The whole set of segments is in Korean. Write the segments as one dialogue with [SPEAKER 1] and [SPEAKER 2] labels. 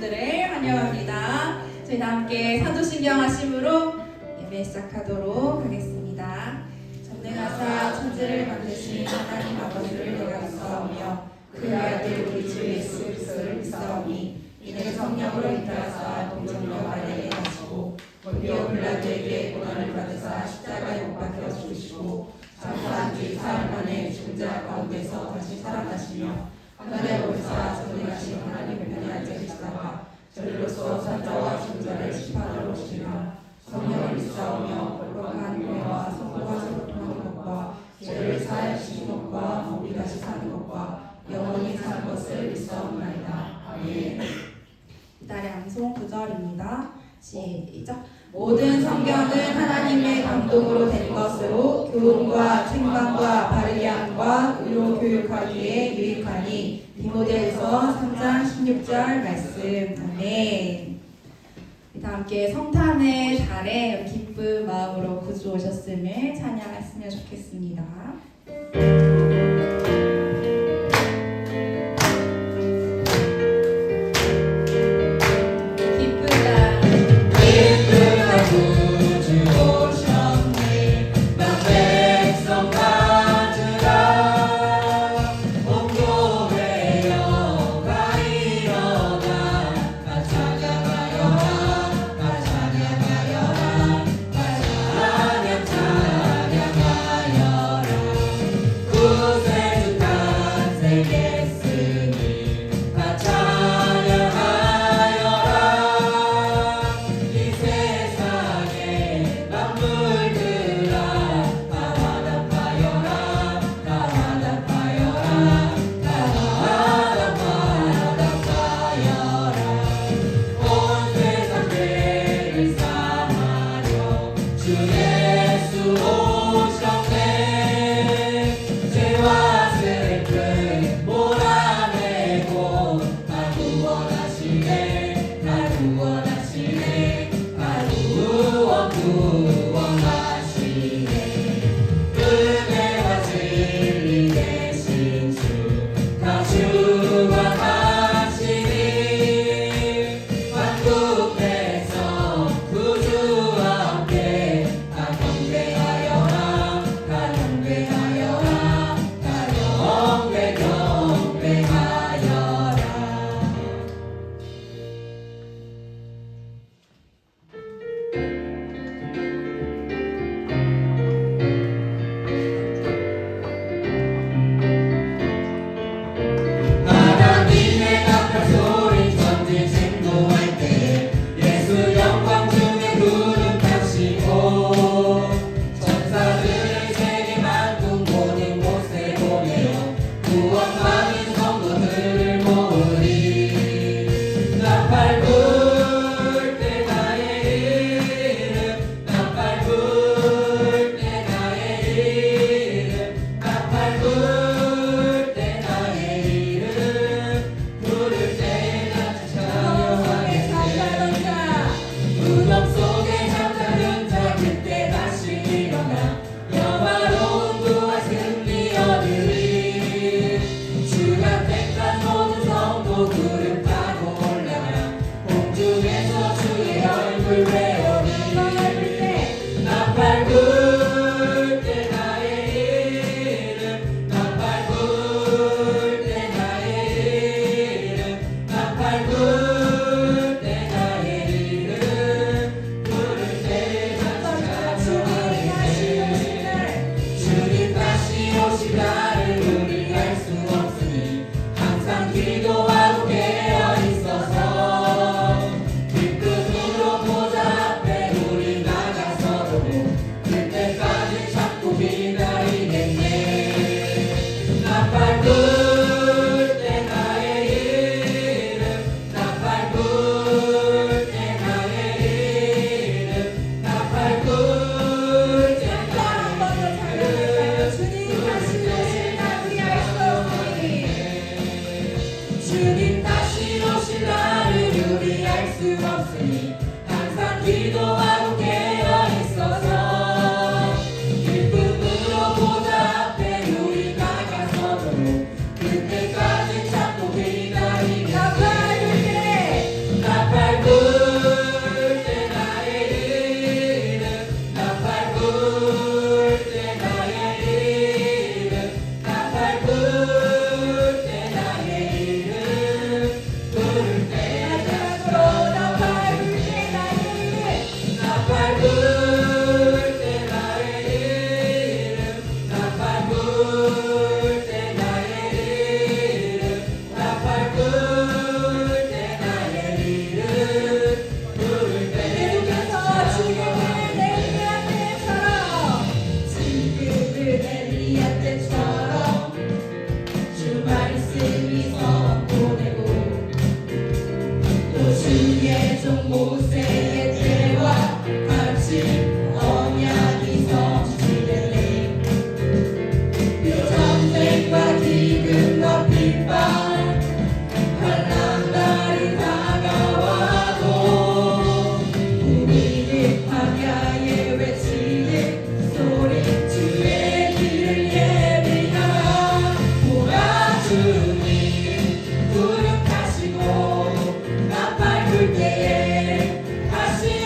[SPEAKER 1] 분들을 환영합니다. 저희 다 함께 사도신경 하심으로 예배 시작하도록 하겠습니다. 전능하사 천지를 만드신 하나님 아버지를 내가 믿사오며 그의 아들 우리 주 예수 그리스도를 믿사오니 이는 성령으로 잇따라사 동정녀 마리아에 나시고 본디오 빌라도에게 고난을 받으사 십자가에 못 박혀 죽으시고 장사한 뒤 사흘 만에 죽은 자 가운데서 다시 살아나시며 하늘에 오르사 전능하신 하나님 편에 앉아 계시다가 저리로서 산자와 죽은 자를 심판하러 오시리라. 성령을 믿사오며 거룩한 교회와 성도가 서로 통하는 것과 죄를 사하여 주신 것과 몸이 다시 사는 것과 영원히 사는 것을 믿사옵나이다. 아멘. 이달의 암송 9절입니다. 시작. 모든 성경은 하나님의 감동으로 된 것으로 교훈과 책망과 바르게 함과 의로 교육하기에 유익하니 디모데후서 3장 16절 말씀. 아멘. 다 함께 성탄의 달에 기쁜 마음으로 구주 오셨음을 찬양했으면 좋겠습니다.
[SPEAKER 2] 그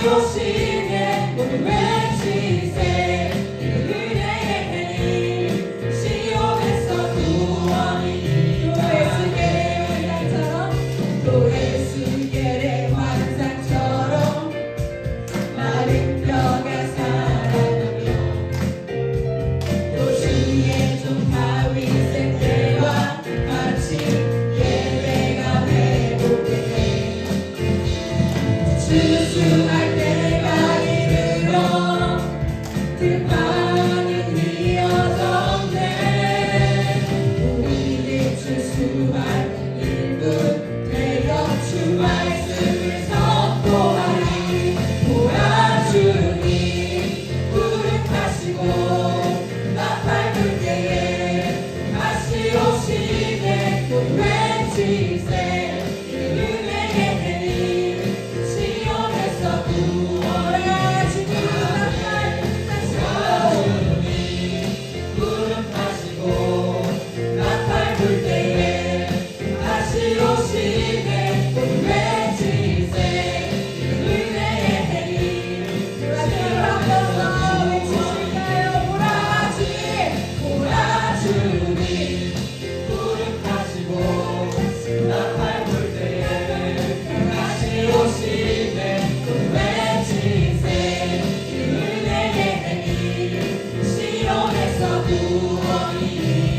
[SPEAKER 1] 오시네 모두 외치세 은혜의 해님 시온에서 구원이 또 에스겔의 환상처럼 마른 뼈가 살아나며 또 주의 종 다윗의 때와 같이 예배가 회복되네 추수할 때가 이르러 들판은 휘어졌네 우리를 추수할 일꾼 되어 주 말씀을 선포하니 보아주니 부름하시고 나팔 불 때에 다시 오시네 모두 외치세 은혜의 해님 시온에서 구원하시니 부름하시고 나팔 불 때에 다시 오시네 모두 외치세 은혜의 해님 시온에서 외치실까요 보라주니 부름하시고 나팔 불 때에 다시 오시네 모두 외치세 은혜의 해님 시온에서 구원이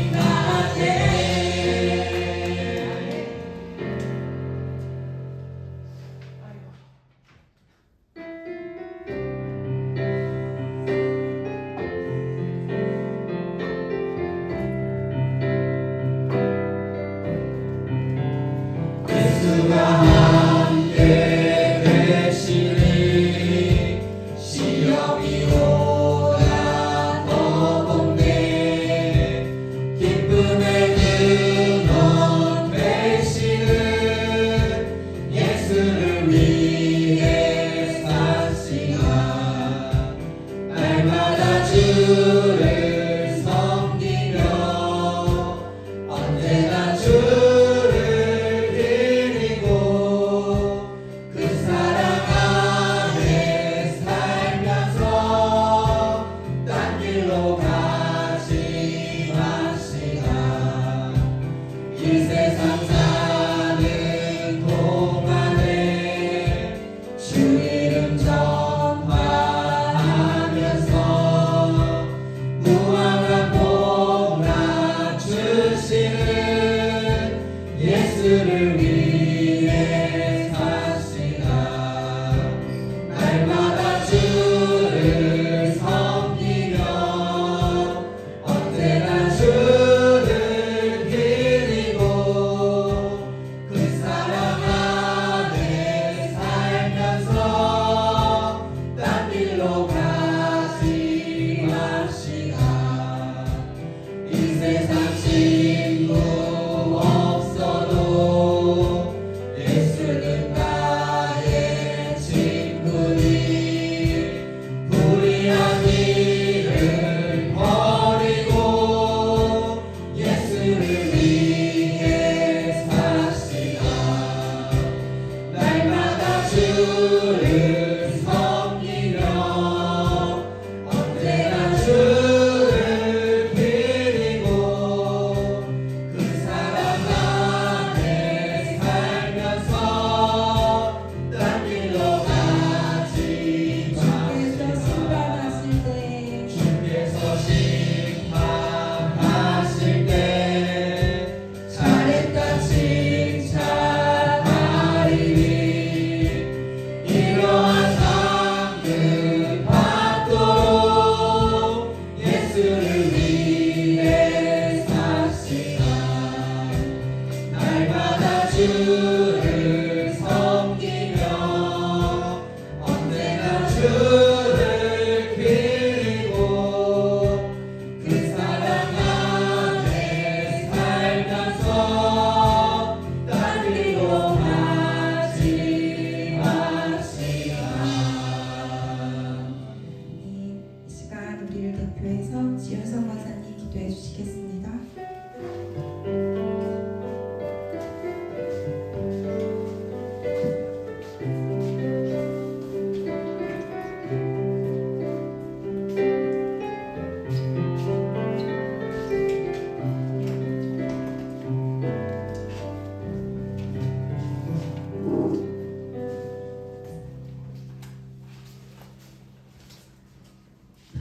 [SPEAKER 1] 임하네 예수가 함께 되시니 시험이 오나 더덥네 기쁨의 근원 되시는 예수를 위해 사시나 날마다 주를 섬기며 언제나 주를 드리고 그 사랑 안에 살면서 딴 길로 가지 마시나 이 세상 사는 동안에 주 이름 전파하면서 무한한 복락 주시는 예수를 위해 사시나 날마다 주를 섬기며 언제나 주를 드리고 그 사랑 안에 살면서 딴 길로 가지 마시나 이 세상 친구 없어도 예수는 나의 친구니 불의한 일을 버리고 예수를 위해 사시나 날마다 주를 섬기며 언제나 주를 드리고 그 사랑 안에 살면서 딴 길로 가지 마시나 주께서 심판하실 때 잘했다 칭찬하리니 이런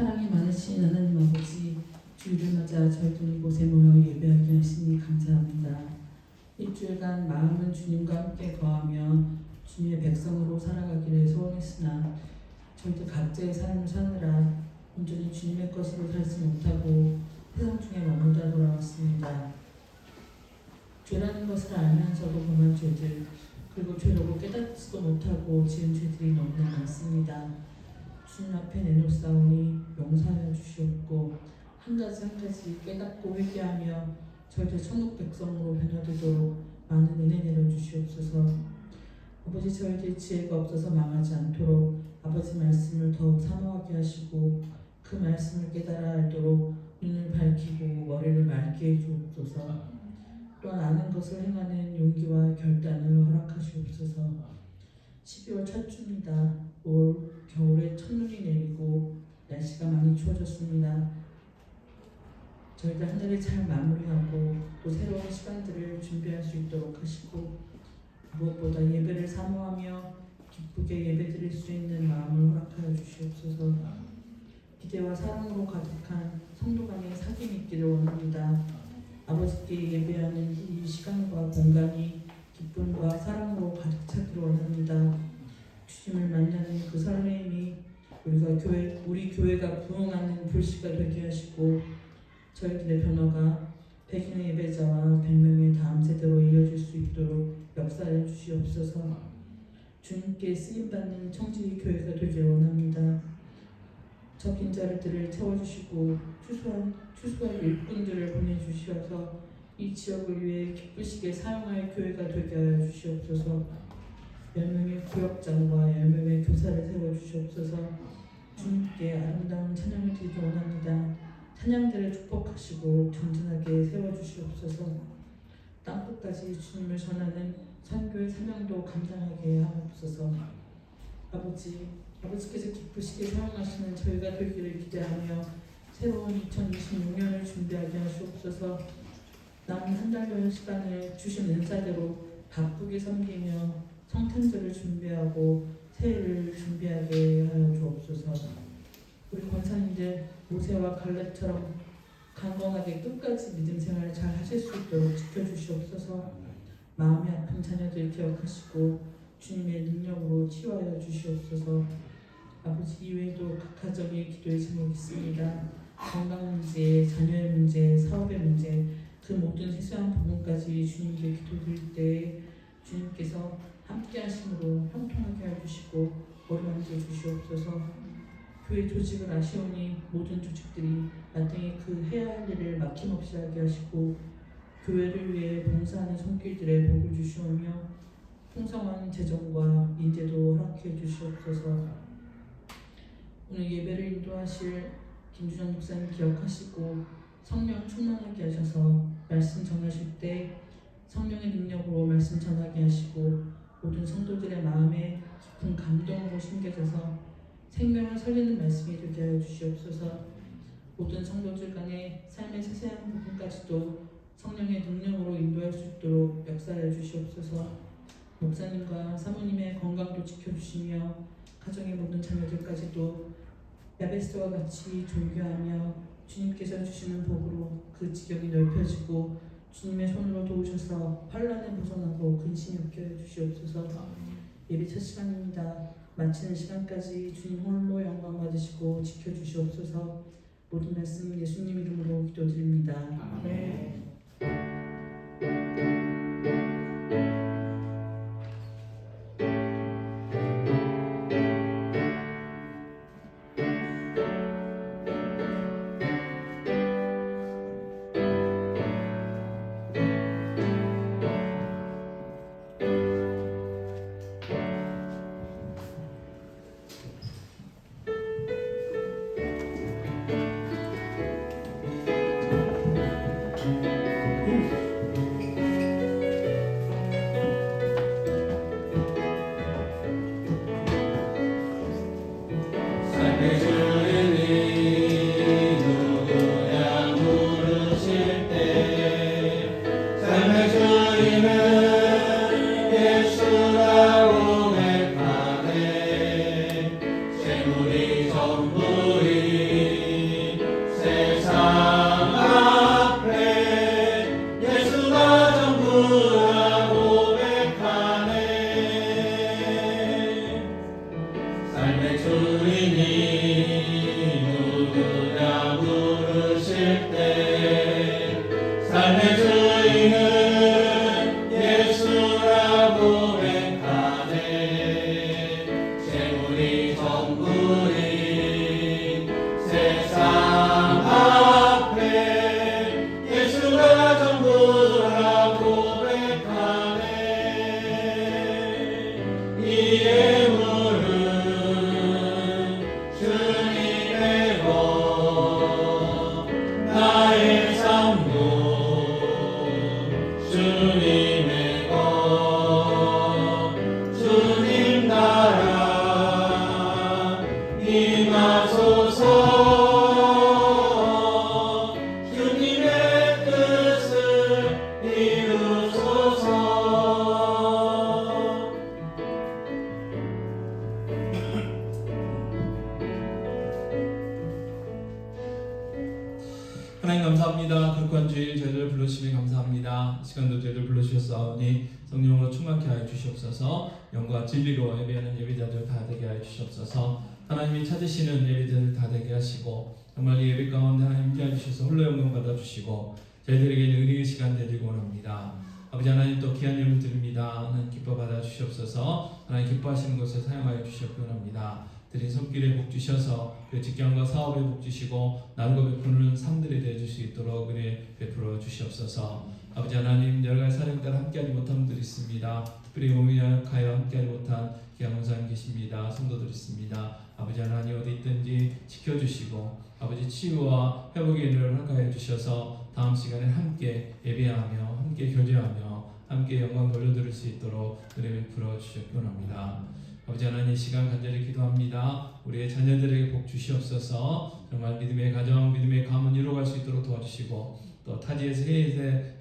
[SPEAKER 2] 사랑이 많으신 하나님 아버지, 주일을 맞아 저희들 이곳에 모여 예배하게 하시니 감사합니다. 일주일간 마음은 주님과 함께 거하며 주님의 백성으로 살아가기를 소원했으나 저희들 각자의 삶을 사느라 온전히 주님의 것으로 살지 못하고 세상 중에 머물다 돌아왔습니다. 죄라는 것을 알면서도 범한 죄들, 그리고 죄라고 깨닫지도 못하고 지은 죄들이 너무나 많습니다. 주님 앞에 내놓사오니 용서하여 주시옵고 한 가지 한 가지 깨닫고 회개하며 저희들 천국 백성으로 변화되도록 많은 은혜 내려주시옵소서. 아버지, 저희들 지혜가 없어서 망하지 않도록 아버지 말씀을 더욱 사모하게 하시고 그 말씀을 깨달아 알도록 눈을 밝히고 머리를 맑게 해주옵소서. 또한 아는 것을 행하는 용기와 결단을 허락하시옵소서. 12월 첫 주입니다. 올 겨울에 첫눈이 내리고 날씨가 많이 추워졌습니다. 저희들 한 해를 잘 마무리하고 또 새로운 시간들을 준비할 수 있도록 하시고 무엇보다 예배를 사모하며 기쁘게 예배드릴 수 있는 마음을 허락하여 주시옵소서. 기대와 사랑으로 가득한 성도 간의 사귐이 있기를 원합니다. 아버지께 예배하는 이 시간과 공간이 기쁨과 사랑으로 가득 차기를 원합니다. 주님을 만나는 그 설렘이 우리 교회가 부흥하는 불씨가 되게 하시고 저희들의 변화가 100인의 예배자와 100명의 다음 세대로 이어질 수 있도록 역사해 주시옵소서. 주님께 쓰임받는 청지 교회가 되길 원합니다. 저 빈자리들을 채워주시고 추수할 일꾼들을 보내주시어서 이 지역을 위해 기쁘시게 사용할 교회가 되게 하여 주시옵소서. 10명의 구역장과 10명의 교사를 세워주시옵소서. 주님께 아름다운 찬양을 드리기 원합니다. 찬양들을 축복하시고 전진하게 세워주시옵소서. 땅끝까지 주님을 전하는 선교의 사명도 감당하게 하옵소서. 아버지께서 기쁘시게 사용하시는 저희가 되기를 기대하며 새로운 2026년을 준비하게 하시옵소서. 남은 한 달여의 시간을 주신 은사대로 바쁘게 섬기며 성탄절을 준비하고 새해를 준비하게 하여 주옵소서. 우리 권사님들 모세와 갈렙처럼 강건하게 끝까지 믿음 생활을 잘 하실 수 있도록 지켜주시옵소서. 마음이 아픈 자녀들 기억하시고 주님의 능력으로 치유하여 주시옵소서. 아버지, 이외에도 각 가정의 기도의 제목이 있습니다. 건강 문제, 자녀의 문제, 사업의 문제, 그 모든 세수한 부분까지 주님께 기도드릴 때 주님께서 함께 하심으로 형통하게 해주시고 어루만져 주시옵소서. 교회 조직을 아시오니 모든 조직들이 나중에 그 해야 할 일을 막힘없이 하게 하시고 교회를 위해 봉사하는 손길들의 복을 주시오며 풍성한 재정과 인재도 허락해 주시옵소서. 오늘 예배를 인도하실 김주정 목사님 기억하시고 성령 충만하게 하셔서 말씀 전하실 때 성령의 능력으로 말씀 전하게 하시고 모든 성도들의 마음에 깊은 감동으로 심겨져서 생명을 살리는 말씀이 되게 하여 주시옵소서. 모든 성도들 간의 삶의 세세한 부분까지도 성령의 능력으로 인도할 수 있도록 역사하여 주시옵소서. 목사님과 사모님의 건강도 지켜주시며 가정의 모든 자녀들까지도 야베스와 같이 존귀하며 주님께서 주시는 복으로 그 지경이 넓혀지고 주님의 손으로 도우셔서 환난에 벗어나고 근심이 없게 해주시옵소서. 예배 첫 시간입니다. 마치는 시간까지 주님 홀로 영광 받으시고 지켜주시옵소서. 모든 말씀 예수님 이름으로 기도드립니다. 아멘.
[SPEAKER 3] 삶의 주인이 누구냐 물으실 때 삶의 주인은 예수라고 고백하네. 재물이 전부인 세상 앞에 예수가 전부라 고백하네. 이 예물은 주님의 것, 나의 삶도 주님의 것. 주님 나라 임하소서. 주님의 뜻을 이루소서.
[SPEAKER 4] 하나님 감사합니다. 극한 주일 저희들 불러주시니 감사합니다. 이 시간도 저희들 불러주셨사오니 성령으로 충만케 하여 주시옵소서. 영과 진리로 예배하는 예배자들 다 되게 하여 주시옵소서. 하나님이 찾으시는 예배자들 다 되게 하시고 정말 이 예배 가운데 하나님 함께해 주셔서 홀로 영광 받아주시고 저희들에게 은혜의 시간 되리고 원합니다. 아버지 하나님 또 귀한 예물 드립니다. 하나님 기뻐 받아주시옵소서. 하나님 기뻐하시는 것을 사용하여 주시옵기 원합니다. 드린 손길에 복 주셔서 그 직장과 사업에 복 주시고 나누고 베푸는 삶들이 되어줄 수 있도록 은혜 베풀어 주시옵소서. 아버지 하나님 여러 가지 사령 따라 함께하지 못한 분들이 있습니다. 특별히 몸이 약하여 함께하지 못한 귀한 원사님 계십니다. 성도들 있습니다. 아버지 하나님 어디 있든지 지켜주시고 아버지 치유와 회복의 은혜를 허락하여 주셔서 다음 시간에 함께 예배하며 함께 교제하며 함께 영광 돌려드릴 수 있도록 은혜 베풀어 주시옵기 원합니다. 아버지 하나님 이 시간 간절히 기도합니다. 우리의 자녀들에게 복 주시옵소서. 정말 믿음의 가정, 믿음의 가문 이루어갈 수 있도록 도와주시고 또 타지에서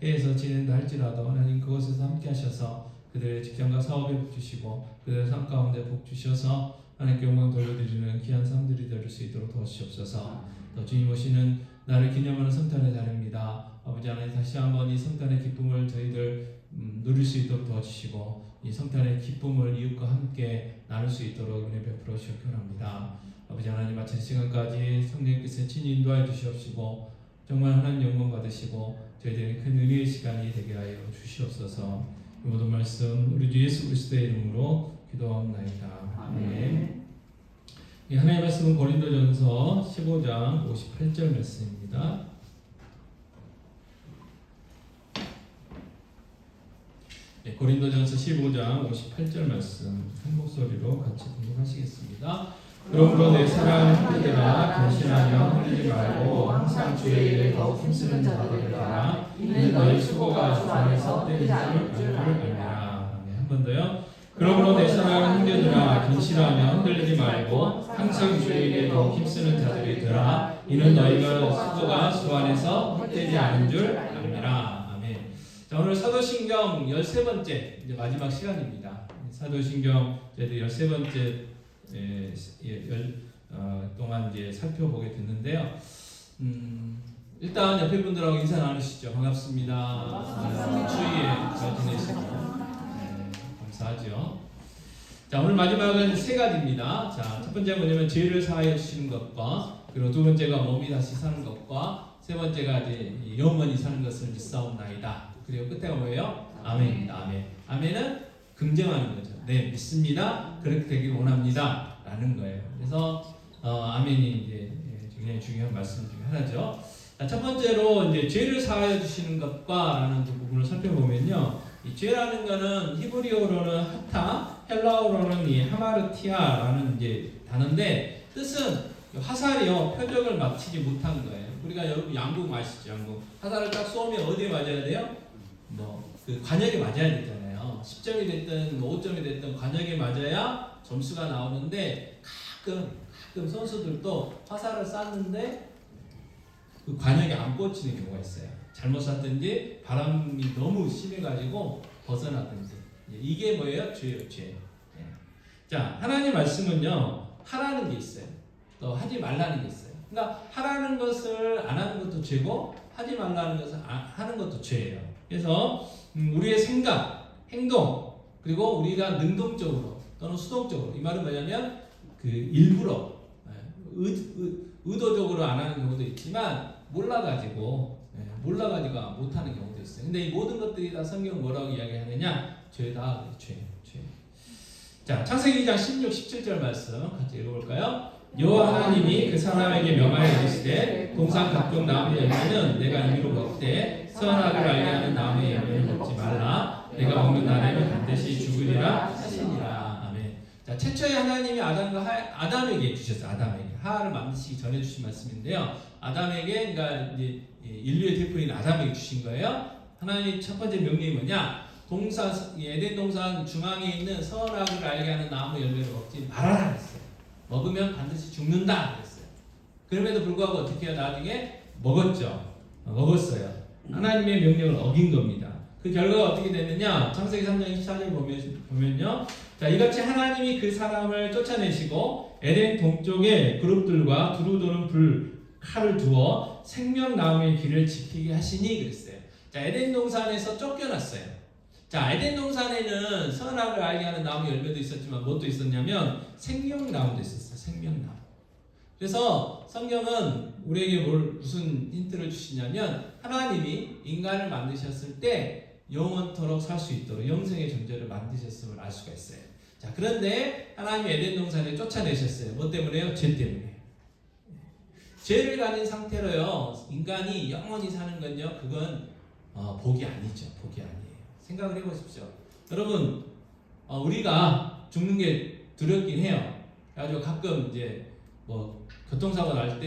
[SPEAKER 4] 해에서 지낸다 할지라도 하나님 그곳에서 함께 하셔서 그들의 직장과 사업에 복 주시고 그들의 삶 가운데 복 주셔서 하나님께 영광 돌려드리는 귀한 삶들이 될 수 있도록 도와주시옵소서. 또 주님 오시는 나를 기념하는 성탄의 날입니다. 아버지 하나님 다시 한번 이 성탄의 기쁨을 저희들 누릴 수 있도록 도와주시고 이 성탄의 기쁨을 이웃과 함께 나눌 수 있도록 은혜 베풀어 주시옵기 원합니다. 아버지 하나님 마친 시간까지 성령께서 친히 인도하여 주시옵시고 정말 하나님 영광 받으시고 저희들의 큰 은혜의 시간이 되게 하여 주시옵소서. 이 모든 말씀 우리 주 예수 그리스도의 이름으로 기도하옵나이다. 아멘. 하나님의 말씀은 고린도전서 15장 58절 말씀입니다. 고린도전서 15장 58절 말씀 한 목소리로 같이 공독하시겠습니다. 그러므로 내 사랑하는 형제들아 변신하며 흘리지 말고 항상 주의 일에 더욱 힘쓰는 자들이라. 이는 너희 수고가 주 안에서 헛되지 않을 줄 알미라. 한 번 더요. 그러므로 내 사랑하는 형제들아 변신하며 흔들리지 말고 항상 주의 일에 더욱 힘쓰는 자들이라. 이는 너희가 수고가 주 안에서 헛되지 않은 줄 알미라. 자, 오늘 사도신경 13번째 이제 마지막 시간입니다. 사도신경 저희들 13번째 동안 이제 살펴보게 됐는데요. 일단 옆에 분들하고 인사 나누시죠. 반갑습니다. 추위에 잘 지내시고 감사하죠. 자, 오늘 마지막은 세 가지입니다. 자, 첫 번째가 뭐냐면 죄를 사하여 주시는 것과 그리고 두 번째가 몸이 다시 사는 것과 세 번째가 이제 영원히 사는 것을 믿사옵나이다. 그리고 끝에가 뭐예요? 아멘입니다. 아멘. 아멘은 긍정하는 거죠. 네, 믿습니다. 그렇게 되길 원합니다. 라는 거예요. 그래서 아멘이 이제 굉장히 중요한 말씀 중에 하나죠. 자, 첫 번째로 이제 죄를 사하여 주시는 것과라는 그 부분을 살펴보면요. 이 죄라는 거는 히브리어로는 하타, 헬라어로는 이 하마르티아라는 이제 단어인데 뜻은 화살이요 표적을 맞히지 못한 거예요. 우리가 여러분 양궁 아시죠? 양궁 화살을 딱 쏘면 어디에 맞아야 돼요? 그 관역에 맞아야 되잖아요. 10점이 됐든 5점이 됐든 관역에 맞아야 점수가 나오는데 가끔 선수들도 화살을 쐈는데 그 관역에 안 꽂히는 경우가 있어요. 잘못 쐈든지 바람이 너무 심해가지고 벗어나든지. 이게 뭐예요? 죄예요, 죄. 자, 하나님 말씀은요 하라는 게 있어요. 또 하지 말라는 게 있어요. 그러니까 하라는 것을 안 하는 것도 죄고 하지 말라는 것을 하는 것도 죄예요. 그래서 우리의 생각, 행동, 그리고 우리가 능동적으로 또는 수동적으로 이 말은 뭐냐면 그 일부러 의도적으로 안 하는 경우도 있지만 몰라가지고 못하는 경우도 있어요. 근데 이 모든 것들이 다 성경 뭐라고 이야기하느냐? 죄다 죄. 자, 창세기 2장 16, 17절 말씀 같이 읽어볼까요? 여호와 하나님이 그 사람에게 명하여 이르시되 동산 각종 나무의 열매는 내가 임의로 먹되 선악을 알게 하는 나무의 열매는 먹지 말라. 내가 먹는 날에는 반드시 죽으리라 하시니라. 아멘. 자, 최초에 하나님이 아담에게 주셨어요. 아담에게 하와를 만드시기 전에 주신 말씀인데요. 아담에게, 그러니까 이제 인류의 대표인 아담에게 주신 거예요. 하나님의 첫 번째 명령이 뭐냐? 에덴 동산 중앙에 있는 선악을 알게 하는 나무 열매를 먹지 말아라 그랬어요. 먹으면 반드시 죽는다 그랬어요. 그럼에도 불구하고 어떻게 해요? 나중에 먹었어요. 하나님의 명령을 어긴 겁니다. 그 결과가 어떻게 됐느냐? 창세기 3장 24절 보면요. 자, 이같이 하나님이 그 사람을 쫓아내시고 에덴 동쪽에 그룹들과 두루 도는 칼을 두어 생명나무의 길을 지키게 하시니 그랬어요. 자, 에덴 동산에서 쫓겨났어요. 자, 에덴 동산에는 선악을 알게 하는 나무 열매도 있었지만 무엇도 있었냐면 생명나무도 있었어요. 생명나무. 그래서 성경은 우리에게 무슨 힌트를 주시냐면 하나님이 인간을 만드셨을 때 영원토록 살 수 있도록 영생의 존재를 만드셨음을 알 수가 있어요. 자, 그런데 하나님이 에덴 동산에 쫓아내셨어요. 뭐 때문에요? 죄 때문에. 죄를 가진 상태로요 인간이 영원히 사는 건요 그건 복이 아니죠. 복이 아니에요. 생각을 해보십시오. 여러분, 우리가 죽는 게 두렵긴 해요. 그래가지고 가끔 이제 뭐 교통사고 날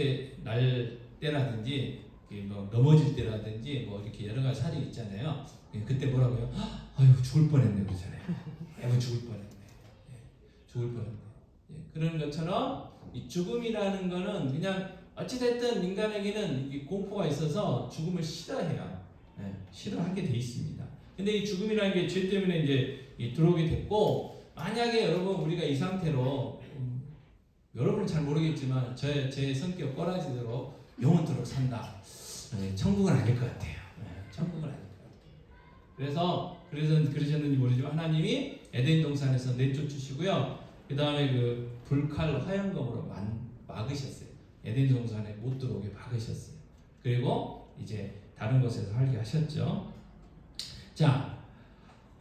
[SPEAKER 4] 때라든지 뭐 넘어질 때라든지 뭐 이렇게 여러 가지 사례 있잖아요. 그때 뭐라고요? 아유 죽을 뻔했네 그러잖아요. 아유 죽을 뻔했네. 죽을 뻔했네. 그런 것처럼 이 죽음이라는 거는 그냥 어찌됐든 인간에게는 이 공포가 있어서 죽음을 싫어해요. 싫어하게 돼 있습니다. 근데 이 죽음이라는 게 죄 때문에 이제 들어오게 됐고, 만약에 여러분 우리가 이 상태로 여러분은 잘 모르겠지만 제 성격 꼬라지대로 영원토록 산다. 천국은 아닐 것 같아요. 천국은 아닐 것 같아요. 그래서 그러셨는지 모르지만 하나님이 에덴 동산에서 내쫓으시고요. 그 다음에 그 불칼 화염검으로 막으셨어요. 에덴 동산에 못 들어오게 막으셨어요. 그리고 이제 다른 곳에서 살게 하셨죠. 자,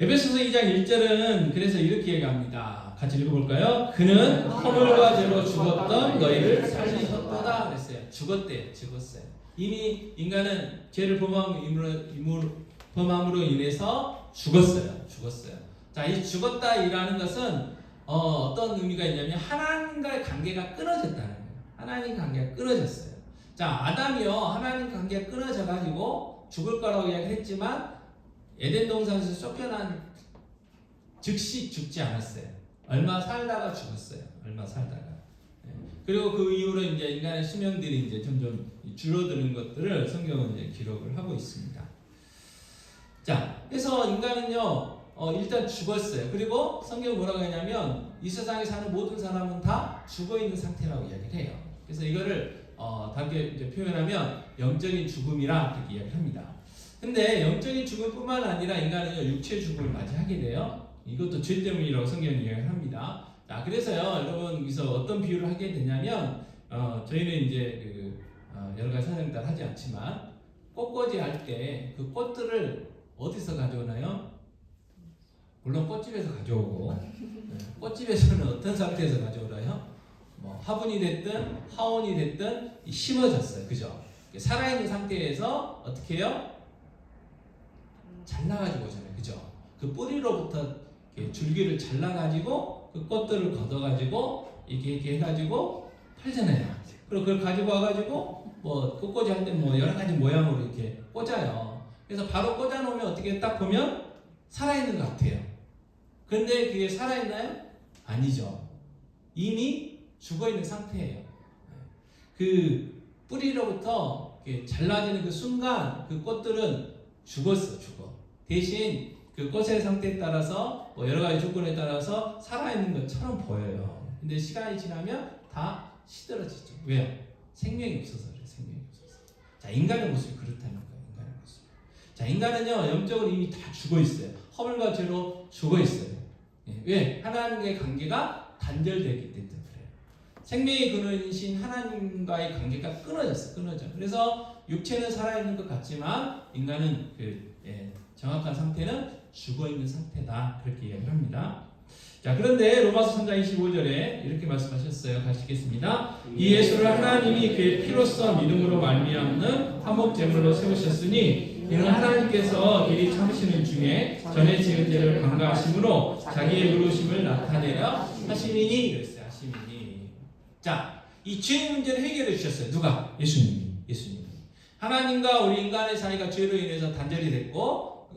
[SPEAKER 4] 에베소서 2장 1절은 그래서 이렇게 얘기합니다. 같이 읽어볼까요? 그는 허물과 죄로 죽었던 너희를 살리셨도다 그랬어요. 죽었어요. 이미 인간은 죄를 범함으로 인해서 죽었어요. 자, 이 죽었다이라는 것은 어떤 의미가 있냐면 하나님과의 관계가 끊어졌다는 거예요. 하나님 관계가 끊어졌어요. 자, 아담이요 하나님 관계가 끊어져 가지고 죽을 거라고 이야기했지만 에덴 동산에서 쫓겨난 즉시 죽지 않았어요. 얼마 살다가 죽었어요. 그리고 그 이후로 이제 인간의 수명들이 이제 점점 줄어드는 것들을 성경은 이제 기록을 하고 있습니다. 자, 그래서 인간은요 일단 죽었어요. 그리고 성경 뭐라고 하냐면 이 세상에 사는 모든 사람은 다 죽어 있는 상태라고 이야기를 해요. 그래서 이거를 다르게 이제 표현하면 영적인 죽음이라 그렇게 이야기를 합니다. 근데 영적인 죽음뿐만 아니라 인간은 육체의 죽음을 맞이하게 돼요. 이것도 죄 때문이라고 성경이 이야기를 합니다. 자, 그래서요, 여러분 여기서 어떤 비유를 하게 되냐면 저희는 이제 여러 가지 사정에 따라 하지 않지만 꽃꽂이 할 때 그 꽃들을 어디서 가져오나요? 물론 꽃집에서 가져오고 꽃집에서는 어떤 상태에서 가져오나요? 뭐 화분이 됐든 화원이 됐든 심어졌어요. 그죠? 살아있는 상태에서 어떻게 해요? 잘라가지고 오잖아요. 그죠? 그 뿌리로부터 줄기를 잘라가지고 그 꽃들을 걷어가지고 이렇게 해가지고 팔잖아요. 그리고 그걸 가지고 와가지고 뭐 꽃꽂이 할 때 뭐 여러 가지 모양으로 이렇게 꽂아요. 그래서 바로 꽂아놓으면 어떻게 딱 보면 살아있는 것 같아요. 그런데 그게 살아있나요? 아니죠. 이미 죽어있는 상태예요. 그 뿌리로부터 잘라지는 그 순간 그 꽃들은 죽어. 대신 그 꽃의 상태에 따라서 뭐 여러 가지 조건에 따라서 살아있는 것처럼 보여요. 근데 시간이 지나면 다 시들어지죠. 왜요? 생명이 없어서 그래요. 자, 인간의 모습이 그렇다는 거예요. 인간의 모습. 자, 인간은요 영적으로 이미 다 죽어 있어요. 허물과 죄로 죽어 있어요. 왜? 하나님과의 관계가 단절되기 때문에 그래요. 생명의 근원이신 하나님과의 관계가 끊어져. 그래서 육체는 살아있는 것 같지만 인간은 정확한 상태는 죽어있는 상태다. 그렇게 이야기를 합니다. 자, 그런데 로마서 3장 25절에 이렇게 말씀하셨어요. 가시겠습니다. 이 예수를 하나님이 그의 피로써 믿음으로 말미암는 화목 제물로 세우셨으니 이는 하나님께서 미리 참으시는 중에 전에 지은 죄를 간과하심으로 자기의 의로우심을 나타내려 하심이니 그랬어요. 하심이니. 자, 이 죄의 문제를 해결해 주셨어요. 누가? 예수님이. 하나님과 우리 인간의 사이가 죄로 인해서 단절이 됐고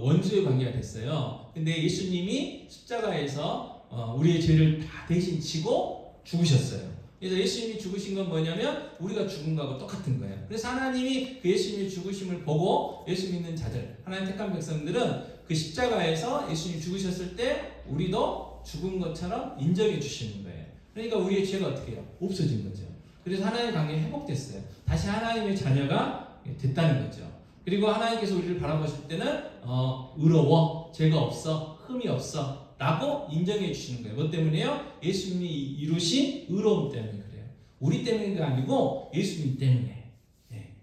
[SPEAKER 4] 원수의 관계가 됐어요. 근데 예수님이 십자가에서 우리의 죄를 다 대신 지고 죽으셨어요. 그래서 예수님이 죽으신 건 뭐냐면 우리가 죽은 거하고 똑같은 거예요. 그래서 하나님이 그 예수님이 죽으심을 보고 예수 믿는 자들, 하나님 택한 백성들은 그 십자가에서 예수님이 죽으셨을 때 우리도 죽은 것처럼 인정해 주시는 거예요. 그러니까 우리의 죄가 어떻게 해요? 없어진 거죠. 그래서 하나님의 관계가 회복됐어요. 다시 하나님의 자녀가 됐다는 거죠. 그리고 하나님께서 우리를 바라보실 때는 의로워, 죄가 없어, 흠이 없어 라고 인정해 주시는 거예요. 뭐 때문에요? 예수님이 이루신 의로움 때문에 그래요. 우리 때문이 아니고 예수님 때문에.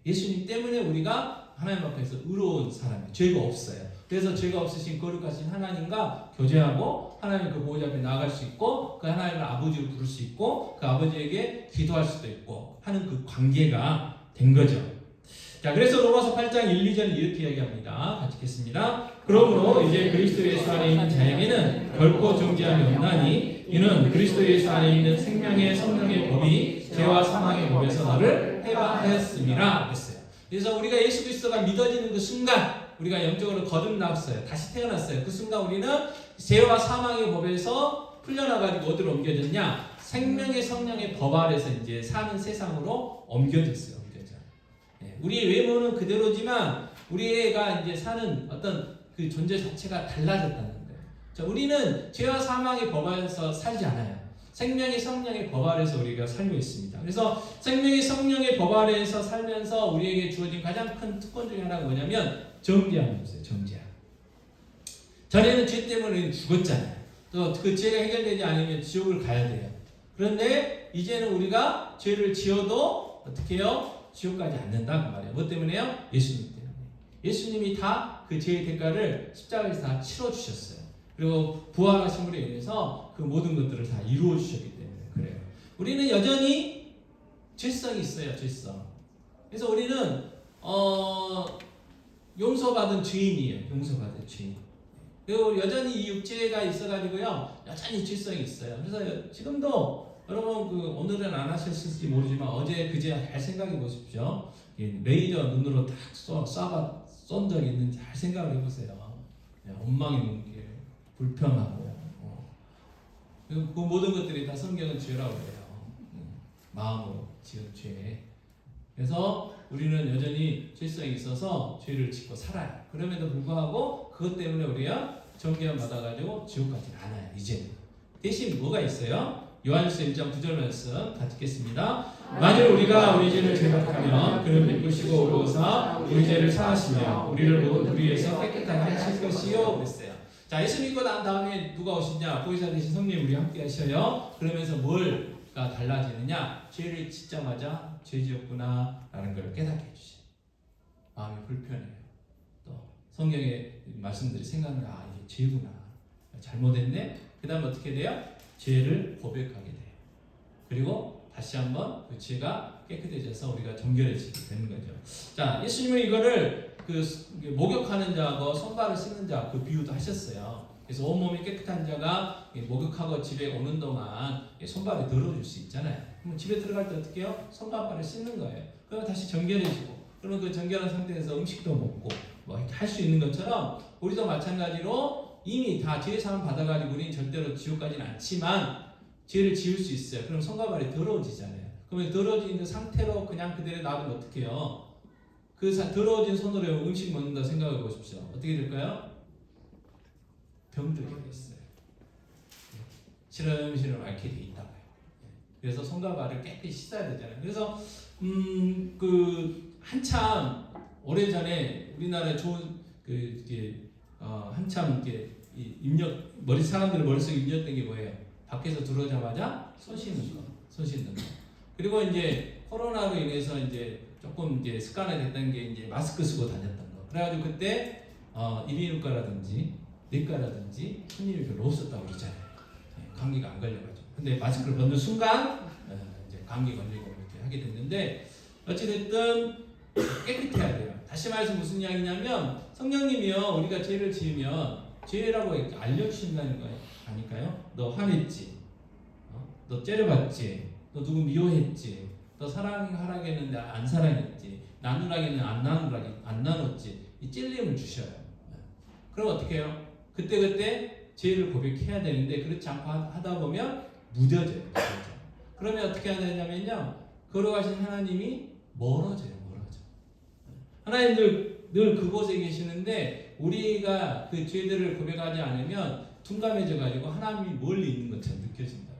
[SPEAKER 4] 예수님 때문에 우리가 하나님 앞에서 의로운 사람이에요. 죄가 없어요. 그래서 죄가 없으신 거룩하신 하나님과 교제하고 하나님 그 보호자 앞에 나아갈 수 있고 그 하나님을 아버지로 부를 수 있고 그 아버지에게 기도할 수도 있고 하는 그 관계가 된 거죠. 자, 그래서 로마서 8장 1, 2절은 이렇게 이야기합니다. 같이 읽겠습니다. 그러므로 이제 그리스도 예수 안에 있는 자에게는 결코 정죄함이 없나니 이는 그리스도 예수 안에 있는 생명의 성령의 법이 죄와 사망의 법에서 너를 해방하였음이라 그랬어요. 그래서 우리가 예수 그리스도가 믿어지는 그 순간 우리가 영적으로 거듭났어요. 다시 태어났어요. 그 순간 우리는 죄와 사망의 법에서 풀려나가지고 어디로 옮겨졌냐? 생명의 성령의 법 아래서 이제 사는 세상으로 옮겨졌어요. 우리의 외모는 그대로지만 우리가 이제 사는 어떤 그 존재 자체가 달라졌다는 거예요. 자, 우리는 죄와 사망의 법 아래서 살지 않아요. 생명의 성령의 법 아래서 우리가 살고 있습니다. 그래서 생명의 성령의 법 아래에서 살면서 우리에게 주어진 가장 큰 특권 중에 하나가 뭐냐면 정죄함이었어요. 정죄함. 전에는 죄 때문에 죽었잖아요. 또 그 죄가 해결되지 않으면 지옥을 가야 돼요. 그런데 이제는 우리가 죄를 지어도 어떻게 해요? 지옥 가지 않는다 그 말이에요. 뭐 때문에요? 예수님 때문에. 예수님이 다 그 죄의 대가를 십자가에서 다 치러주셨어요. 그리고 부활하심으로 인해서 그 모든 것들을 다 이루어 주셨기 때문에 그래요. 우리는 여전히 죄성이 있어요. 죄성. 그래서 우리는 용서받은 죄인이에요. 용서받은 죄인. 그리고 여전히 이 육체가 있어가지고요. 여전히 죄성이 있어요. 그래서 지금도 여러분 오늘은 안 하셨을지 모르지만 어제 그제 잘 생각해 보십시오. 레이저 눈으로 딱 쏜 적 있는지 잘 생각을 해보세요. 엉망이 게 불편하고 그 모든 것들이 다 성경은 죄라고 해요. 마음으로 지은 죄. 그래서 우리는 여전히 죄성이 있어서 죄를 짓고 살아요. 그럼에도 불구하고 그것 때문에 우리가 정죄함 받아가지고 지옥 가지 않아요. 이제 대신 뭐가 있어요? 요한일서 1장 9절 말씀 같이 읽겠습니다. 만일 우리가 우리 죄를 죄박하면 그는 믿으시고 의로우사 우리 죄를 사하시며 우리를 모든 불의에서 깨끗하게 하실 것이요 그랬어요. 자, 예수 믿고 난 다음에 누가 오시냐? 보혜사 되신 성령 우리 함께 하셔요. 그러면서 뭘가 달라지느냐? 죄를 짓자마자 죄 지었구나 라는 걸 깨닫게 해주세요. 마음이 불편해요. 또 성경의 말씀들이 생각나. 이게 죄구나. 잘못했네. 그 다음 어떻게 돼요? 죄를 고백하게 돼요. 그리고 다시 한번 그 죄가 깨끗해져서 우리가 정결해지게 되는 거죠. 자, 예수님은 이거를 목욕하는 자하고 손발을 씻는 자 그 비유도 하셨어요. 그래서 온몸이 깨끗한 자가 목욕하고 집에 오는 동안 손발이 더러워질 수 있잖아요. 그럼 집에 들어갈 때 어떻게 해요? 손발을 씻는 거예요. 그러면 다시 정결해지고 그러면 그 정결한 상태에서 음식도 먹고 뭐 할 수 있는 것처럼 우리도 마찬가지로 이미 다 죄 사함 받아가지고 우리는 절대로 지옥 가지는 않지만 죄를 지을 수 있어요. 그럼 손과 발이 더러워지잖아요. 그러면 더러워진 상태로 그냥 그대로 놔두면 어떻게 해요? 그 더러워진 손으로 음식 먹는다 생각해 보십시오. 어떻게 될까요? 병들게 있어요. 시름시름 앓게 돼 있다고요. 그래서 손과 발을 깨끗이 씻어야 되잖아요. 그래서 한참 오래전에 우리나라에 좋은 한참 이렇게 사람들 머릿속에 입력된 게 뭐예요? 밖에서 들어오자마자 손 씻는 거. 손 씻는 거. 그리고 이제 코로나로 인해서 이제 조금 이제 습관화됐던 게 이제 마스크 쓰고 다녔던 거. 그래가지고 그때 이비인후과라든지 내과라든지 손님이 별로 없었다고 그러잖아요. 감기가 안 걸려가지고. 근데 마스크를 벗는 순간 이제 감기 걸리고 이렇게 하게 됐는데 어찌됐든 깨끗해야 돼요. 다시 말해서 무슨 이야기냐면 성령님이요 우리가 죄를 지으면 죄라고 알려주신다는 거 아닐까요? 너 화냈지, 너 째려봤지, 너 누구 미워했지, 너 사랑하라고 했는데 안 사랑했지, 나누라고 했는데 안 나눴지. 이 찔림을 주셔요. 그럼 어떻게 해요? 그때 죄를 고백해야 되는데 그렇지 않고 하다 보면 무뎌져요. 그러면 어떻게 해야 되냐면요 걸어가신 하나님이 멀어져요. 하나님 늘 그곳에 계시는데 우리가 그 죄들을 고백하지 않으면 둔감해져 가지고 하나님이 멀리 있는 것처럼 느껴진다.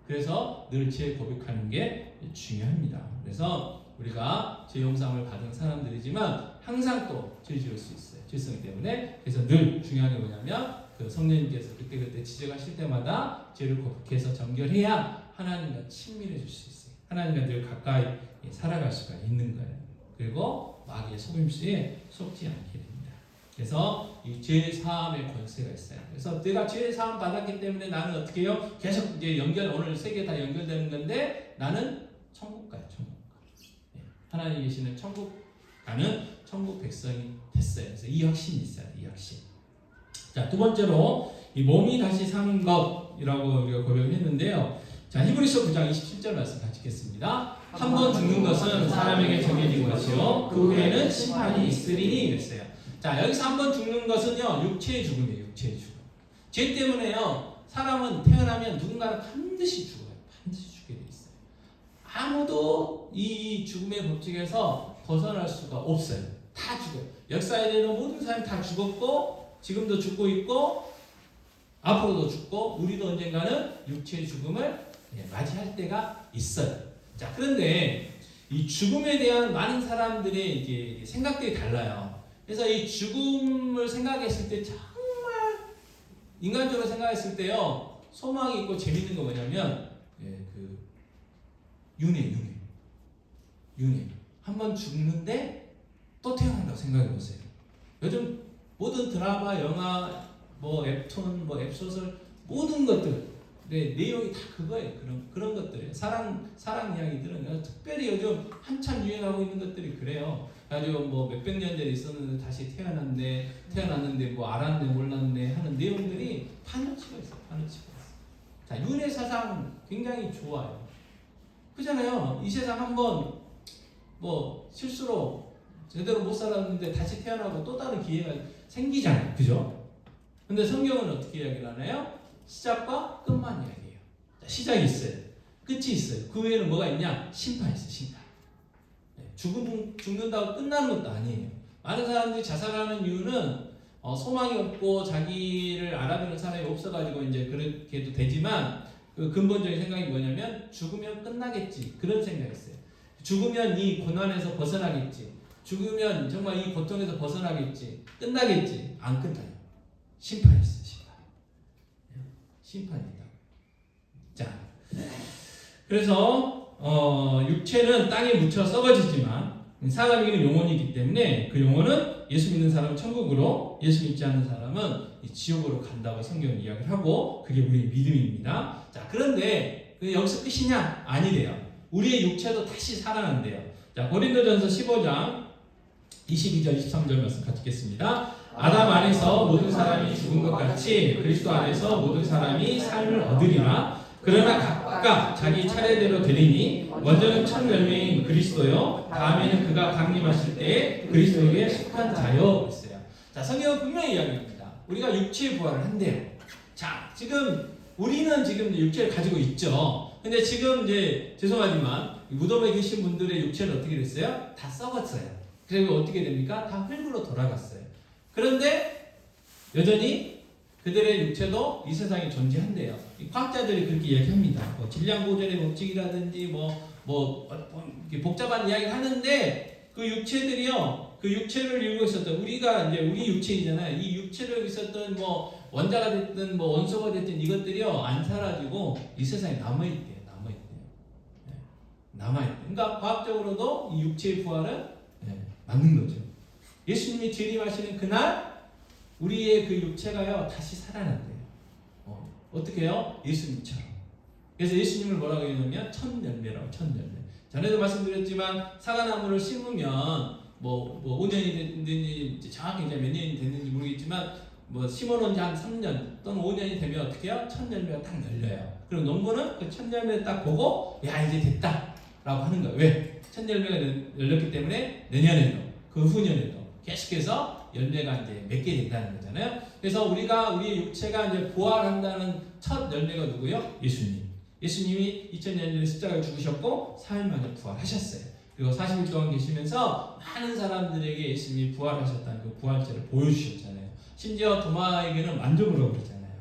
[SPEAKER 4] 그래서 늘 죄 고백하는 게 중요합니다. 그래서 우리가 죄 용서함을 받은 사람들이지만 항상 또 죄 지을 수 있어요. 죄성 때문에. 그래서 늘 중요한 게 뭐냐면 그 성령님께서 그때 지적하실 때마다 죄를 고백해서 정결해야 하나님과 친밀해질 수 있어요. 하나님과 늘 가까이 살아갈 수가 있는 거예요. 그리고 마귀의 속임수에 속지 않게 됩니다. 그래서 이 죄 사함의 권세가 있어요. 그래서 내가 죄 사함 받았기 때문에 나는 어떻게 해요? 계속 이제 오늘 세 개 다 연결되는 건데 나는 천국 가요. 천국 가. 하나님 계시는 천국 가는 천국 백성이 됐어요. 그래서 이 확신이 있어요. 이 확신. 자, 두 번째로 이 몸이 다시 사는 것이라고 우리가 고백을 했는데요. 자, 히브리서 9장 27절 말씀 같이 읽겠습니다. 한 번 죽는 것은 사람에게 정해진 것이요 그 후에는 심판이 있으리니 이랬어요. 자, 여기서 한 번 죽는 것은요 육체의 죽음이에요. 육체의 죽음. 죄 때문에요 사람은 태어나면 누군가는 반드시 죽어요. 반드시 죽게 돼 있어요. 아무도 이 죽음의 법칙에서 벗어날 수가 없어요. 다 죽어요. 역사에 대한 모든 사람이 다 죽었고 지금도 죽고 있고 앞으로도 죽고 우리도 언젠가는 육체의 죽음을 맞이할 때가 있어요. 자, 그런데 이 죽음에 대한 많은 사람들의 이제 생각들이 달라요. 그래서 이 죽음을 생각했을 때 정말 인간적으로 생각했을 때요 소망이 있고 재밌는 거 뭐냐면 그 윤회. 한번 죽는데 또 태어난다고 생각해 보세요. 요즘 모든 드라마, 영화, 뭐 웹툰, 뭐 웹소설 모든 것들 내용이 다 그거예요. 그런 것들이에요. 사랑 이야기들은 특별히 요즘 한참 유행하고 있는 것들이 그래요. 가지고 뭐 몇백 년 전에 있었는데 다시 태어났는데 뭐 알았네 몰랐네 하는 내용들이 파묻히고 있어요. 자, 윤회 사상 굉장히 좋아요. 그잖아요. 이 세상 한번 뭐 실수로 제대로 못 살았는데 다시 태어나고 또 다른 기회가 생기잖아요. 그죠? 근데 성경은 어떻게 이야기를 하나요? 시작과 끝만 이야기해요. 시작이 있어요. 끝이 있어요. 그 외에는 뭐가 있냐? 심판이 있어요. 심판. 죽는다고 끝나는 것도 아니에요. 많은 사람들이 자살하는 이유는 소망이 없고 자기를 알아보는 사람이 없어가지고 이제 그렇게도 되지만 그 근본적인 생각이 뭐냐면 죽으면 끝나겠지. 그런 생각이 있어요. 죽으면 이 고난에서 벗어나겠지. 죽으면 정말 이 고통에서 벗어나겠지. 끝나겠지. 안 끝나요. 심판이 있어요. 심판이다. 자, 그래서 육체는 땅에 묻혀 썩어지지만 사람에게는 영혼이기 때문에 그 영혼은 예수 믿는 사람은 천국으로, 예수 믿지 않는 사람은 지옥으로 간다고 성경은 이야기를 하고 그게 우리의 믿음입니다. 자, 그런데 여기서 끝이냐? 아니래요. 우리의 육체도 다시 살아난대요. 자, 고린도전서 15장 22절 23절 말씀 같이 읽겠습니다. 아담 안에서 모든 사람이 죽은 것 같이 그리스도 안에서 모든 사람이 삶을 얻으리라. 그러나 각각 자기 차례대로 되리니 먼저는 첫 열매인 그리스도요 다음에는 그가 강림하실 때에 그리스도에게 속한 자요 있어요. 자, 성경은 분명히 이야기합니다. 우리가 육체의 부활을 한대요. 자, 지금 우리는 지금 육체를 가지고 있죠. 근데 지금 이제 죄송하지만 무덤에 계신 분들의 육체는 어떻게 됐어요? 다 썩었어요. 그리고 어떻게 됩니까? 다 흙으로 돌아갔어요. 그런데 여전히 그들의 육체도 이 세상에 존재한대요. 과학자들이 그렇게 이야기합니다. 뭐 질량 보존의 법칙이라든지 뭐 이렇게 복잡한 이야기를 하는데 그 육체들이요, 그 육체를 이루고 있었던 우리가 이제 우리 육체이잖아요. 이 육체를 있었던 뭐 원자가 됐든 뭐 원소가 됐든 이것들이요 안 사라지고 이 세상에 남아있대요. 그러니까 과학적으로도 이 육체의 부활은 맞는 거죠. 예수님이 재림하시는 그날 우리의 그 육체가요 다시 살아난대요. 어떻게 해요? 예수님처럼. 그래서 예수님을 뭐라고 했냐면 첫 열매라고, 첫 열매. 전에도 말씀드렸지만 사과나무를 심으면 뭐 5년이 됐는지 정확히 이제 몇 년이 됐는지 모르겠지만 뭐 심어놓은 지 한 3년 또는 5년이 되면 어떻게 해요? 첫 열매가 딱 열려요. 그럼 농부는 그 첫 열매를 딱 보고 야 이제 됐다 라고 하는 거예요. 왜? 첫 열매가 열렸기 때문에 내년에도 그 후년에도 계속해서 열매가 이제 맺게 된다는 거잖아요. 그래서 우리의 육체가 이제 부활한다는 첫 열매가 누구요? 예수님. 예수님이 2000년 전에 십자가에 죽으셨고 4일 만에 부활하셨어요. 그리고 40일 동안 계시면서 많은 사람들에게 예수님이 부활하셨다는 그 부활체를 보여주셨잖아요. 심지어 도마에게는 만져보라고 그러잖아요.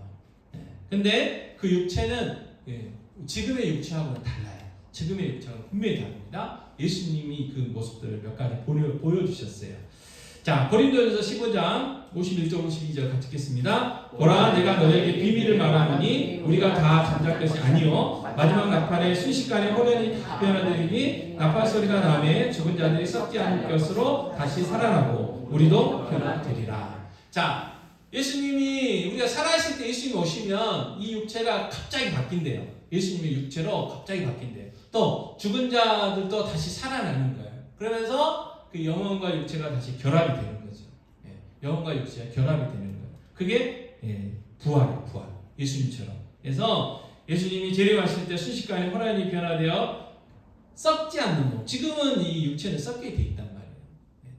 [SPEAKER 4] 근데 그 육체는 지금의 육체하고는 달라요. 지금의 육체하고는 분명히 다릅니다. 예수님이 그 모습들을 몇 가지 보여주셨어요. 자, 고린도전서 15장 51절 52절 같이 읽겠습니다. 보라 내가 너에게 비밀을 말하노니 우리가 다 잠잘 것이 아니요 마지막 나팔에 순식간에 호련히 변화되리니 나팔 소리가 나매 죽은 자들이 썩지 않을 것으로 다시 살아나고 우리도 변화되리라. 자, 예수님이 우리가 살아있을 때 예수님이 오시면 이 육체가 갑자기 바뀐대요. 예수님의 육체로 갑자기 바뀐대요. 또 죽은 자들도 다시 살아나는 거예요. 그러면서 그 영혼과 육체가 다시 결합이 되는 거죠. 영혼과 육체가 결합이 되는 거예요. 그게 부활이에요. 부활. 예수님처럼. 그래서 예수님이 재림하실 때 순식간에 호란이 변화되어 썩지 않는 몸. 지금은 이 육체는 썩게 돼 있단 말이에요.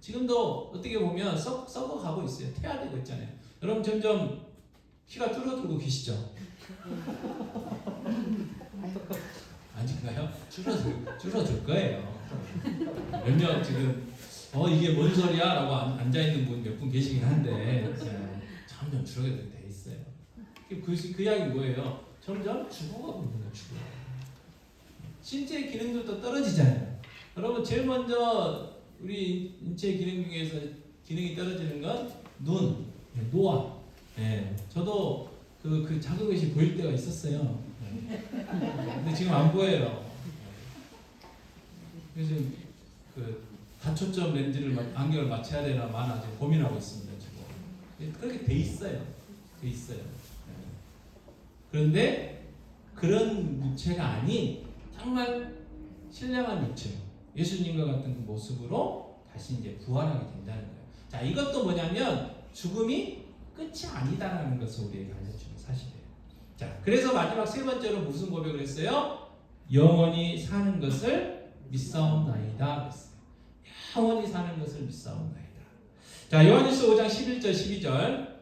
[SPEAKER 4] 지금도 어떻게 보면 썩어가고 있어요. 퇴화되고 있잖아요. 여러분 점점 키가 줄어들고 계시죠? 아닌가요? 줄어들 거예요. 몇 명 지금 이게 뭔 소리야? 라고 앉아있는 분 몇 분 계시긴 한데 점점 줄어들게 돼 있어요. 그 이야기 뭐예요? 점점 죽어가고 있는 거예요. 죽어. 신체 기능들도 떨어지잖아요. 여러분 제일 먼저 우리 인체 기능 중에서 기능이 떨어지는 건 눈, 노화. 저도 그 작은 것이 보일 때가 있었어요. 근데 지금 안 보여요. 그래서 그 다초점 렌즈를 안경을 맞춰야 되나 마나 지금 고민하고 있습니다. 지금 그렇게 돼 있어요. 그런데 그런 육체가 아닌 정말 신령한 육체, 예수님과 같은 그 모습으로 다시 이제 부활하게 된다는 거예요. 자, 이것도 뭐냐면 죽음이 끝이 아니다라는 것을 우리에게 알려주는 사실이에요. 자, 그래서 마지막 세 번째로 무슨 고백을 했어요? 영원히 사는 것을 믿사옵나이다 그랬어요. 영원히 사는 것을 믿사옵나이다. 자, 요한일서 5장 11절 12절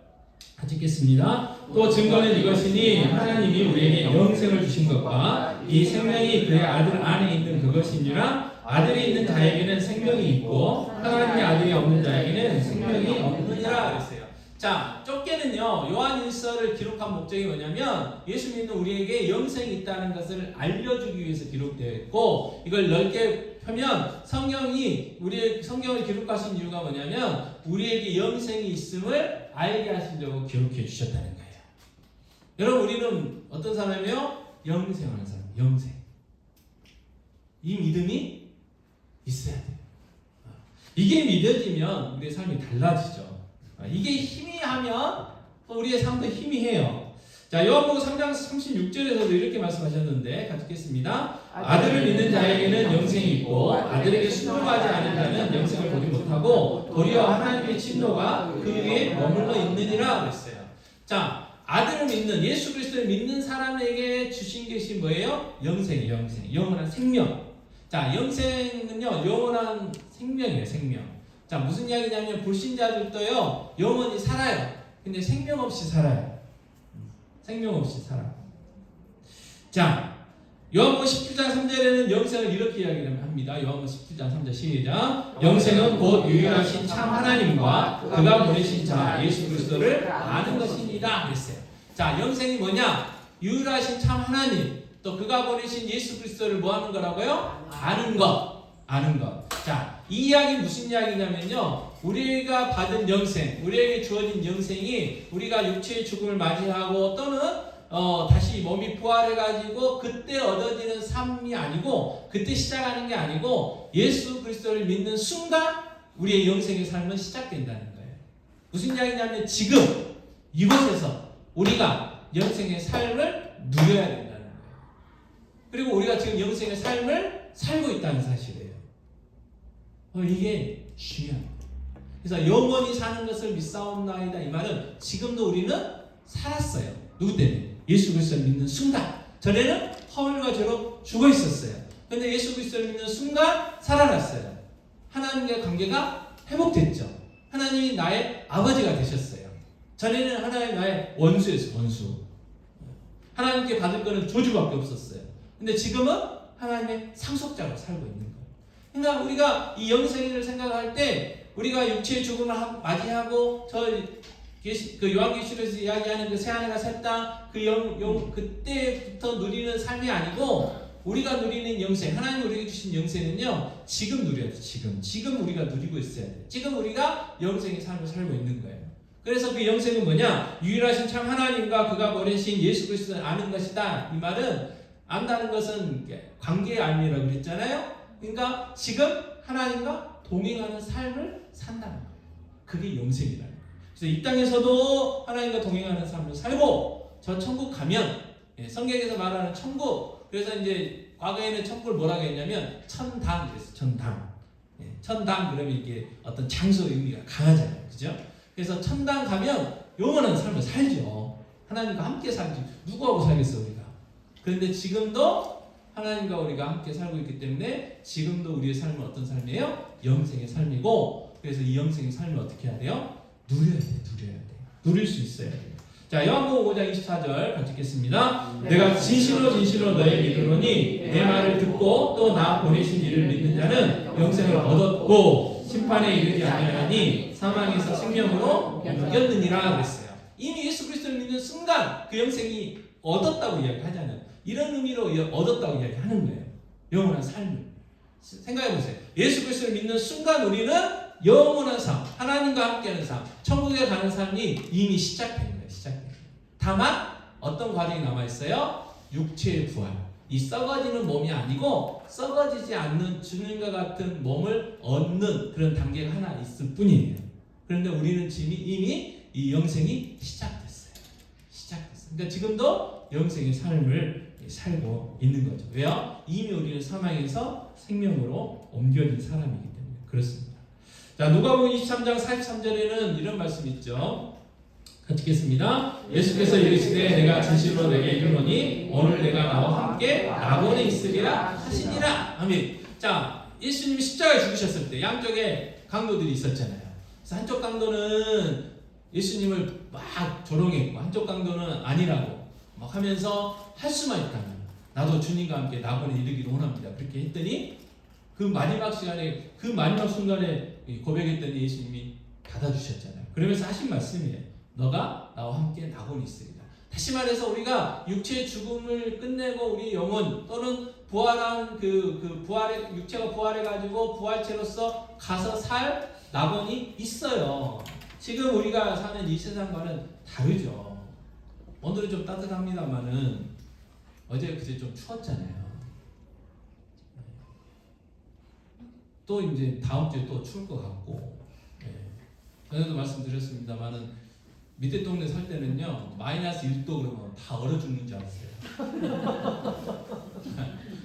[SPEAKER 4] 같이 읽겠습니다. 또 증거는 이것이니 하나님이 우리에게 영생을 주신 것과 이 생명이 그의 아들 안에 있는 그것이니라. 아들이 있는 자에게는 생명이 있고 하나님의 아들이 없는 자에게는 생명이 없느니라 그랬어요. 자, 좁게는요 요한일서를 기록한 목적이 뭐냐면 예수 믿는 우리에게 영생이 있다는 것을 알려주기 위해서 기록되어 있고, 이걸 넓게 펴면 성경이 우리의 성경을 기록하신 이유가 뭐냐면 우리에게 영생이 있음을 알게 하시려고 기록해 주셨다는 거예요. 여러분, 우리는 어떤 사람이에요? 영생하는 사람. 영생. 이 믿음이 있어야 돼요. 이게 믿어지면 우리의 삶이 달라지죠. 이게 희미하면 우리의 삶도 희미해요. 자, 요한복음 3장 36절에서도 이렇게 말씀하셨는데 같이 읽겠습니다. 아들을 믿는 자에게는 영생이 있고 아들에게 순종하지 않은 자는 영생을 보지 못하고 도리어 하나님의 진노가 그 위에 머물러 있느니라 그랬어요. 자, 아들을 믿는, 예수 그리스도를 믿는 사람에게 주신 것이 뭐예요? 영생이에요. 영생. 영원한 생명. 자, 영생은요 영원한 생명이에요. 생명. 자, 무슨 이야기냐면 불신자들도요 영원히 살아요. 근데 생명 없이 살아요. 생명 없이 살아. 자, 요한복음 17장 3절에는 영생을 이렇게 이야기합니다. 요한복음 17장 3절 시작. 영생은 곧 유일하신 참 하나님과 그가 보내신 자 예수 그리스도를 아는 것입니다 그랬어요. 자, 영생이 뭐냐? 유일하신 참 하나님, 또 그가 보내신 예수 그리스도를 뭐 하는 거라고요? 아는 것. 아는 것. 자, 이 이야기 무슨 이야기냐면요, 우리가 받은 영생, 우리에게 주어진 영생이 우리가 육체의 죽음을 맞이하고 또는 다시 몸이 부활해가지고 그때 얻어지는 삶이 아니고 그때 시작하는 게 아니고 예수 그리스도를 믿는 순간 우리의 영생의 삶은 시작된다는 거예요. 무슨 이야기냐면 지금 이곳에서 우리가 영생의 삶을 누려야 된다는 거예요. 그리고 우리가 지금 영생의 삶을 살고 있다는 사실이에요. 이게 중요합니다. 그래서 영원히 사는 것을 믿사옵나이다 이 말은 지금도 우리는 살았어요. 누구 때문에? 예수 그리스도를 믿는 순간. 전에는 허물과 죄로 죽어 있었어요. 그런데 예수 그리스도를 믿는 순간 살아났어요. 하나님과의 관계가 회복됐죠. 하나님이 나의 아버지가 되셨어요. 전에는 하나님 나의 원수였어요. 원수. 하나님께 받을 거는 저주밖에 없었어요. 근데 지금은 하나님의 상속자로 살고 있는 거예요. 그러니까 우리가 이 영생을 생각할 때 우리가 육체의 죽음을 맞이하고 그 요한계시록에서 이야기하는 그 새하늘과 새 땅 그때부터 누리는 삶이 아니고 우리가 누리는 영생, 하나님 우리에게 주신 영생은요 지금 누려야 돼. 지금 우리가 누리고 있어야 돼. 지금 우리가 영생의 삶을 살고 있는 거예요. 그래서 그 영생은 뭐냐? 유일하신 참 하나님과 그가 보내신 예수 그리스도를 아는 것이다. 이 말은 안다는 것은 관계의 알미라고 그랬잖아요. 그러니까 지금 하나님과 동행하는 삶을 산다는 거예요. 그게 영생이라는 거예요. 그래서 이 땅에서도 하나님과 동행하는 삶을 살고 저 천국 가면 성경에서 말하는 천국, 그래서 이제 과거에는 천국을 뭐라고 했냐면 천당 그랬어요. 천당 그러면 이게 어떤 장소의 의미가 강하잖아요. 그죠? 그래서 천당 가면 영원한 삶을 살죠. 하나님과 함께 살지. 누구하고 살겠어 우리가. 그런데 지금도 하나님과 우리가 함께 살고 있기 때문에 지금도 우리의 삶은 어떤 삶이에요? 영생의 삶이고, 그래서 이 영생의 삶을 어떻게 해야 돼요? 누려야 돼. 누릴 수 있어야 돼요. 자, 요한복음 5장 24절 같이 읽겠습니다. 내가 진실로 너에게 이르노니 내 말을 듣고 또 나 보내신 이를 믿는 자는 영생을 얻었고 심판에 이르지 아니하니 사망에서 생명으로 옮겼느니라 그랬어요. 이미 예수 그리스도를 믿는 순간 그 영생이 얻었다고 이야기하잖아요. 이런 의미로 얻었다고 이야기하는 거예요. 영원한 삶을. 생각해보세요. 예수 그리스도를 믿는 순간 우리는 영원한 삶, 하나님과 함께하는 삶, 천국에 가는 삶이 이미 시작된 거예요. 다만 어떤 과정이 남아있어요? 육체의 부활. 이 썩어지는 몸이 아니고 썩어지지 않는 주님과 같은 몸을 얻는 그런 단계가 하나 있을 뿐이에요. 그런데 우리는 지금 이미 이 영생이 시작됐어요. 그러니까 지금도 영생의 삶을 살고 있는 거죠. 왜요? 이미 우리는 사망에서 생명으로 옮겨진 사람이기 때문에 그렇습니다. 자, 누가복음 23장 43절에는 이런 말씀이 있죠. 같이 읽겠습니다. 예수께서 이르시되 내가 진실로 내게 이르노니 오늘 내가 나와 함께 낙원에 있으리라 하시니라. 아멘. 자, 예수님이 십자가에 죽으셨을 때 양쪽에 강도들이 있었잖아요. 그래서 한쪽 강도는 예수님을 막 조롱했고 한쪽 강도는 아니라고 막 하면서 할 수만 있다면 나도 주님과 함께 낙원에 이르기를 원합니다. 그렇게 했더니 그 마지막 시간에 그 마지막 순간에 고백했더니 예수님이 받아주셨잖아요. 그러면서 하신 말씀이에요. 너가 나와 함께 낙원에 있으리라. 다시 말해서 우리가 육체의 죽음을 끝내고 우리 영혼 또는 부활한 부활의 육체가 부활해가지고 부활체로서 가서 살 낙원이 있어요. 지금 우리가 사는 이 세상과는 다르죠. 오늘은 좀 따뜻합니다만은 어제 그제 좀 추웠잖아요. 또 이제 다음 주에 또 추울 것 같고. 전에도 말씀드렸습니다만은 밑에 동네 살 때는요 마이너스 1도 그러면 다 얼어 죽는 줄 알았어요.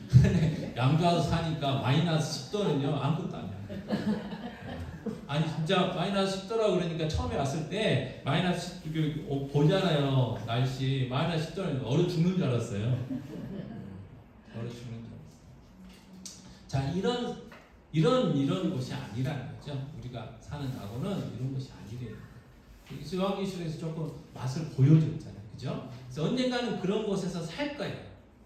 [SPEAKER 4] 근데 양주와서 사니까 마이너스 10도는요 아무것도 아니야. 아니 진짜 마이너스 10도라고 그러니까 처음에 왔을 때 마이너스 10도 보잖아요. 날씨 마이너스 10도는 얼어 죽는 줄 알았어요. 얼어 죽는 줄 알았어요. 자, 이런 곳이 아니라는 거죠. 우리가 사는 낙원은 이런 곳이 아니래요. 요한계시록에서 조금 맛을 보여줬잖아요. 그죠? 그래서 언젠가는 그런 곳에서 살 거예요.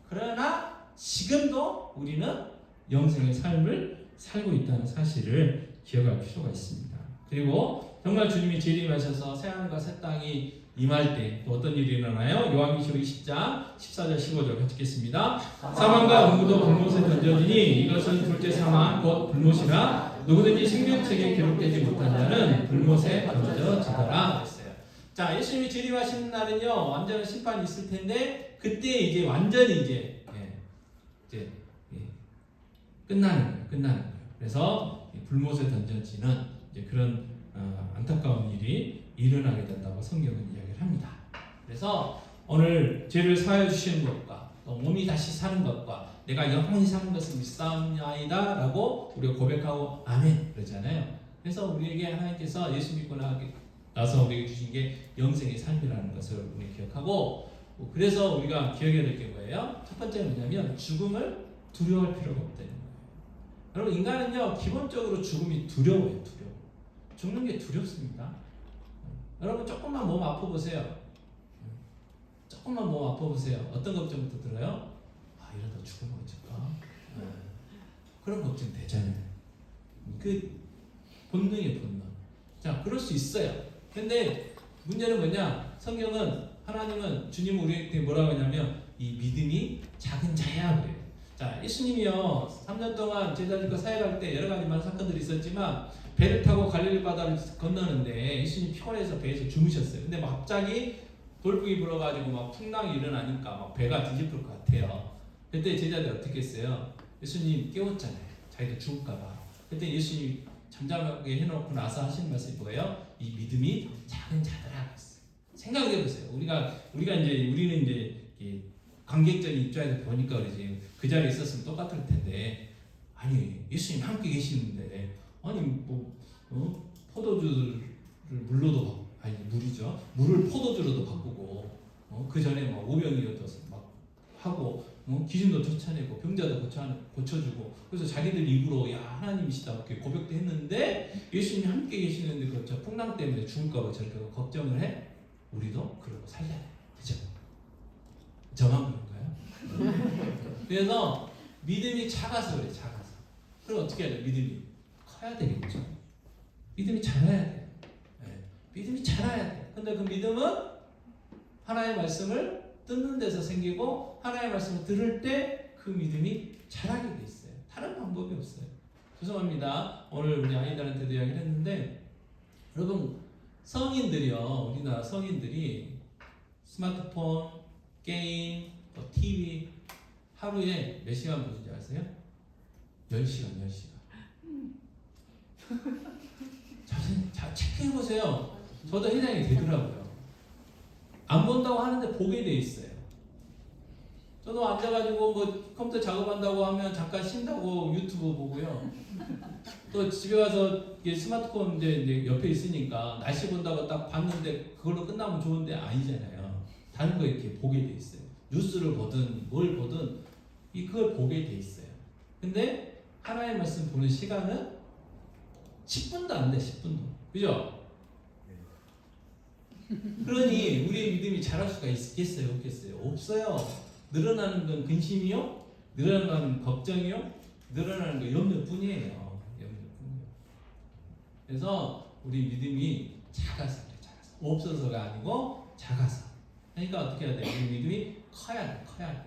[SPEAKER 4] 그러나 지금도 우리는 영생의 삶을 살고 있다는 사실을 기억할 필요가 있습니다. 그리고 정말 주님이 재림하셔서 새하늘과 새 땅이 임할 때 또 어떤 일이 일어나요? 요한계시록 20장 14절 15절 같이 읽겠습니다. 사망과 음부도 불못에 던져지니 이것은 둘째 사망 곧 불못이라 누구든지 생명책에 기록되지 못한 자는 불못에 던져지더라 그랬어요. 자, 예수님이 재림하시는 날은요, 완전한 심판이 있을 텐데, 그때 이제 완전히 이제 끝나는 거예요. 끝나는 거예요. 그래서 불못에 던져지는 이제 그런 안타까운 일이 일어나게 된다고 성경은 이야기를 합니다. 그래서 오늘 죄를 사하여 주시는 것과 또 몸이 다시 사는 것과 내가 영원히 사는 것을 믿사옵나이다 라고 우리가 고백하고 아멘 그러잖아요. 그래서 우리에게 하나님께서 예수 믿고 나서 우리에게 주신 게 영생의 삶이라는 것을 우리 기억하고, 그래서 우리가 기억해야 될 게 뭐예요? 첫 번째는 뭐냐면 죽음을 두려워할 필요가 없다는 거예요. 여러분, 인간은요 기본적으로 죽음이 두려워요. 죽는 게 두렵습니다. 여러분, 조금만 몸 아파 보세요. 조금만 몸 아파 보세요. 어떤 걱정부터 들어요? 아, 이러다 죽으면 어쩔까? 그런 걱정 되잖아요. 그 본능이에요, 본능. 자, 그럴 수 있어요. 근데 문제는 뭐냐? 성경은, 하나님은, 주님은 우리에게 뭐라고 하냐면 이 믿음이 작은 자야 그래요. 자, 예수님이요 3년 동안 제자들과 사역할 때 여러 가지 많은 사건들이 있었지만 배를 타고 갈릴리 바다를 건너는데 예수님 피곤해서 배에서 주무셨어요. 근데 막 갑자기 돌풍이 불어가지고 막 풍랑이 일어나니까 막 배가 뒤집힐 것 같아요. 그때 제자들 어떻게 했어요? 예수님 깨웠잖아요. 자기가 죽을까봐. 그때 예수님이 잠잠하게 해놓고 나서 하신 말씀이 뭐예요? 이 믿음이 작은 자들아. 생각해보세요. 우리는 이제 관객적인 입장에서 보니까 그러지. 그 자리에 있었으면 똑같을 텐데, 아니 예수님 함께 계시는데, 아니 포도주를 물로도, 아니 물이죠. 물을 포도주로도 바꾸고, 그 전에 막 오병이어서 막 하고, 귀신도 쫓아내고 병자도 고쳐주고, 그래서 자기들 입으로 야 하나님이시다 이렇게 고백도 했는데, 예수님이 함께 계시는데 그저 풍랑 때문에 죽을까봐 저렇게 걱정을 해? 우리도 그러고 살려야 돼. 그죠? 저만 그런가요? 그래서 믿음이 작아서 그래. 작아서. 그럼 어떻게 해야 돼? 믿음이 커야 되겠죠. 믿음이 자라야 돼. 네. 믿음이 자라야 돼. 근데 그 믿음은 하나님의 말씀을 듣는 데서 생기고, 하나님의 말씀을 들을 때 그 믿음이 자라게 돼 있어요. 다른 방법이 없어요. 죄송합니다. 오늘 우리 아이들한테도 이야기를 했는데, 여러분 성인들이요, 우리나라 성인들이 스마트폰, 게임, 또 TV 하루에 몇 시간 보는지 아세요? 10시간. 자, 체크해보세요. 저도 해당이 되더라고요. 안 본다고 하는데 보게 돼 있어요. 저도 앉아가지고 뭐 컴퓨터 작업한다고 하면 잠깐 쉰다고 유튜브 보고요. 또 집에 가서 스마트폰 이제 옆에 있으니까 날씨 본다고 딱 봤는데 그걸로 끝나면 좋은데 아니잖아요. 다른 거 이렇게 보게 돼 있어요. 뉴스를 보든 뭘 보든 그걸 보게 돼 있어요. 근데 하나님의 말씀 보는 시간은 10분도 안 돼. 10분도. 그죠? 그러니 우리의 믿음이 자랄 수가 있겠어요? 없겠어요? 없어요. 늘어나는 건 근심이요, 늘어나는 걱정이요, 늘어나는 건 염려뿐이에요. 염려뿐이에요. 그래서 우리 믿음이 작아서 그래. 작아서. 없어서가 아니고 작아서. 그러니까 어떻게 해야 돼? 우리 믿음이 커야 돼. 커야 돼.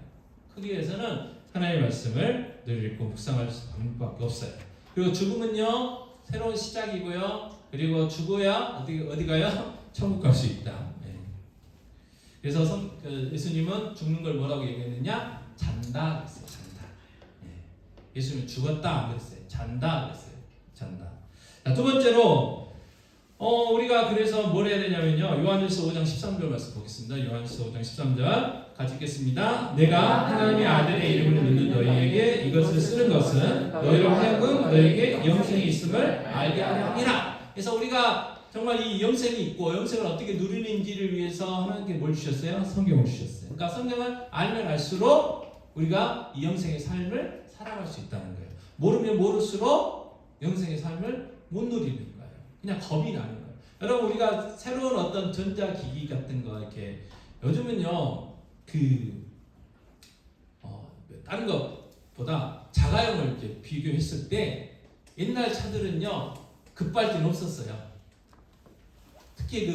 [SPEAKER 4] 크기 위해서는 하나님의 말씀을 늘 읽고 묵상할 방법밖에 없어요. 그리고 죽음은요 새로운 시작이고요. 그리고 죽어야 어디 가요? 천국 갈 수 있다. 네. 그래서 예수님은 죽는 걸 뭐라고 얘기했느냐? 잔다 그랬어요. 잔다. 네. 예수님은 죽었다 그랬어요. 잔다 그랬어요. 잔다. 자, 두 번째로 우리가 그래서 뭘 해야 되냐면요. 요한일서 5장 13절 말씀 보겠습니다. 요한일서 5장 13절 같이 읽겠습니다. 내가 하나님의 아들의 이름을 믿는 너희에게 이것을 쓰는 것은 너희로 하여금 너희에게 영생이 있음을 알게 하려 함이라. 그래서 우리가 정말 이 영생이 있고 영생을 어떻게 누리는지를 위해서 하나님께 뭘 주셨어요? 성경을 주셨어요. 그러니까 성경을 알면 알수록 우리가 이 영생의 삶을 살아갈 수 있다는 거예요. 모르면 모를수록 영생의 삶을 못 누리는 거예요. 그냥 겁이 나는 거예요. 여러분, 우리가 새로운 어떤 전자기기 같은 거 이렇게 요즘은요 다른 것보다 자가용을 이렇게 비교했을 때 옛날 차들은요 급발진 없었어요. 특히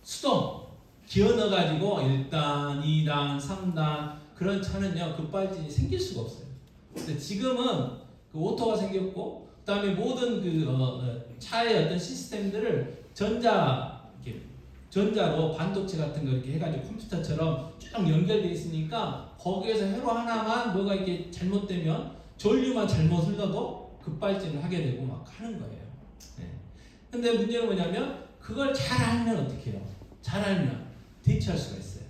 [SPEAKER 4] 수동 기어 넣어가지고 1단, 2단, 3단 그런 차는요 급발진이 생길 수가 없어요. 근데 지금은 그 오토가 생겼고, 그다음에 모든 차의 어떤 시스템들을 전자로 반도체 같은 거 이렇게 해가지고 컴퓨터처럼 쭉 연결돼 있으니까 거기에서 회로 하나만 뭐가 이렇게 잘못되면 전류만 잘못 흘러도 급발진을 하게 되고 막 하는 거예요. 네. 근데 문제는 뭐냐면 그걸 잘 알면 어떻게 해요? 잘 알면 대처할 수가 있어요.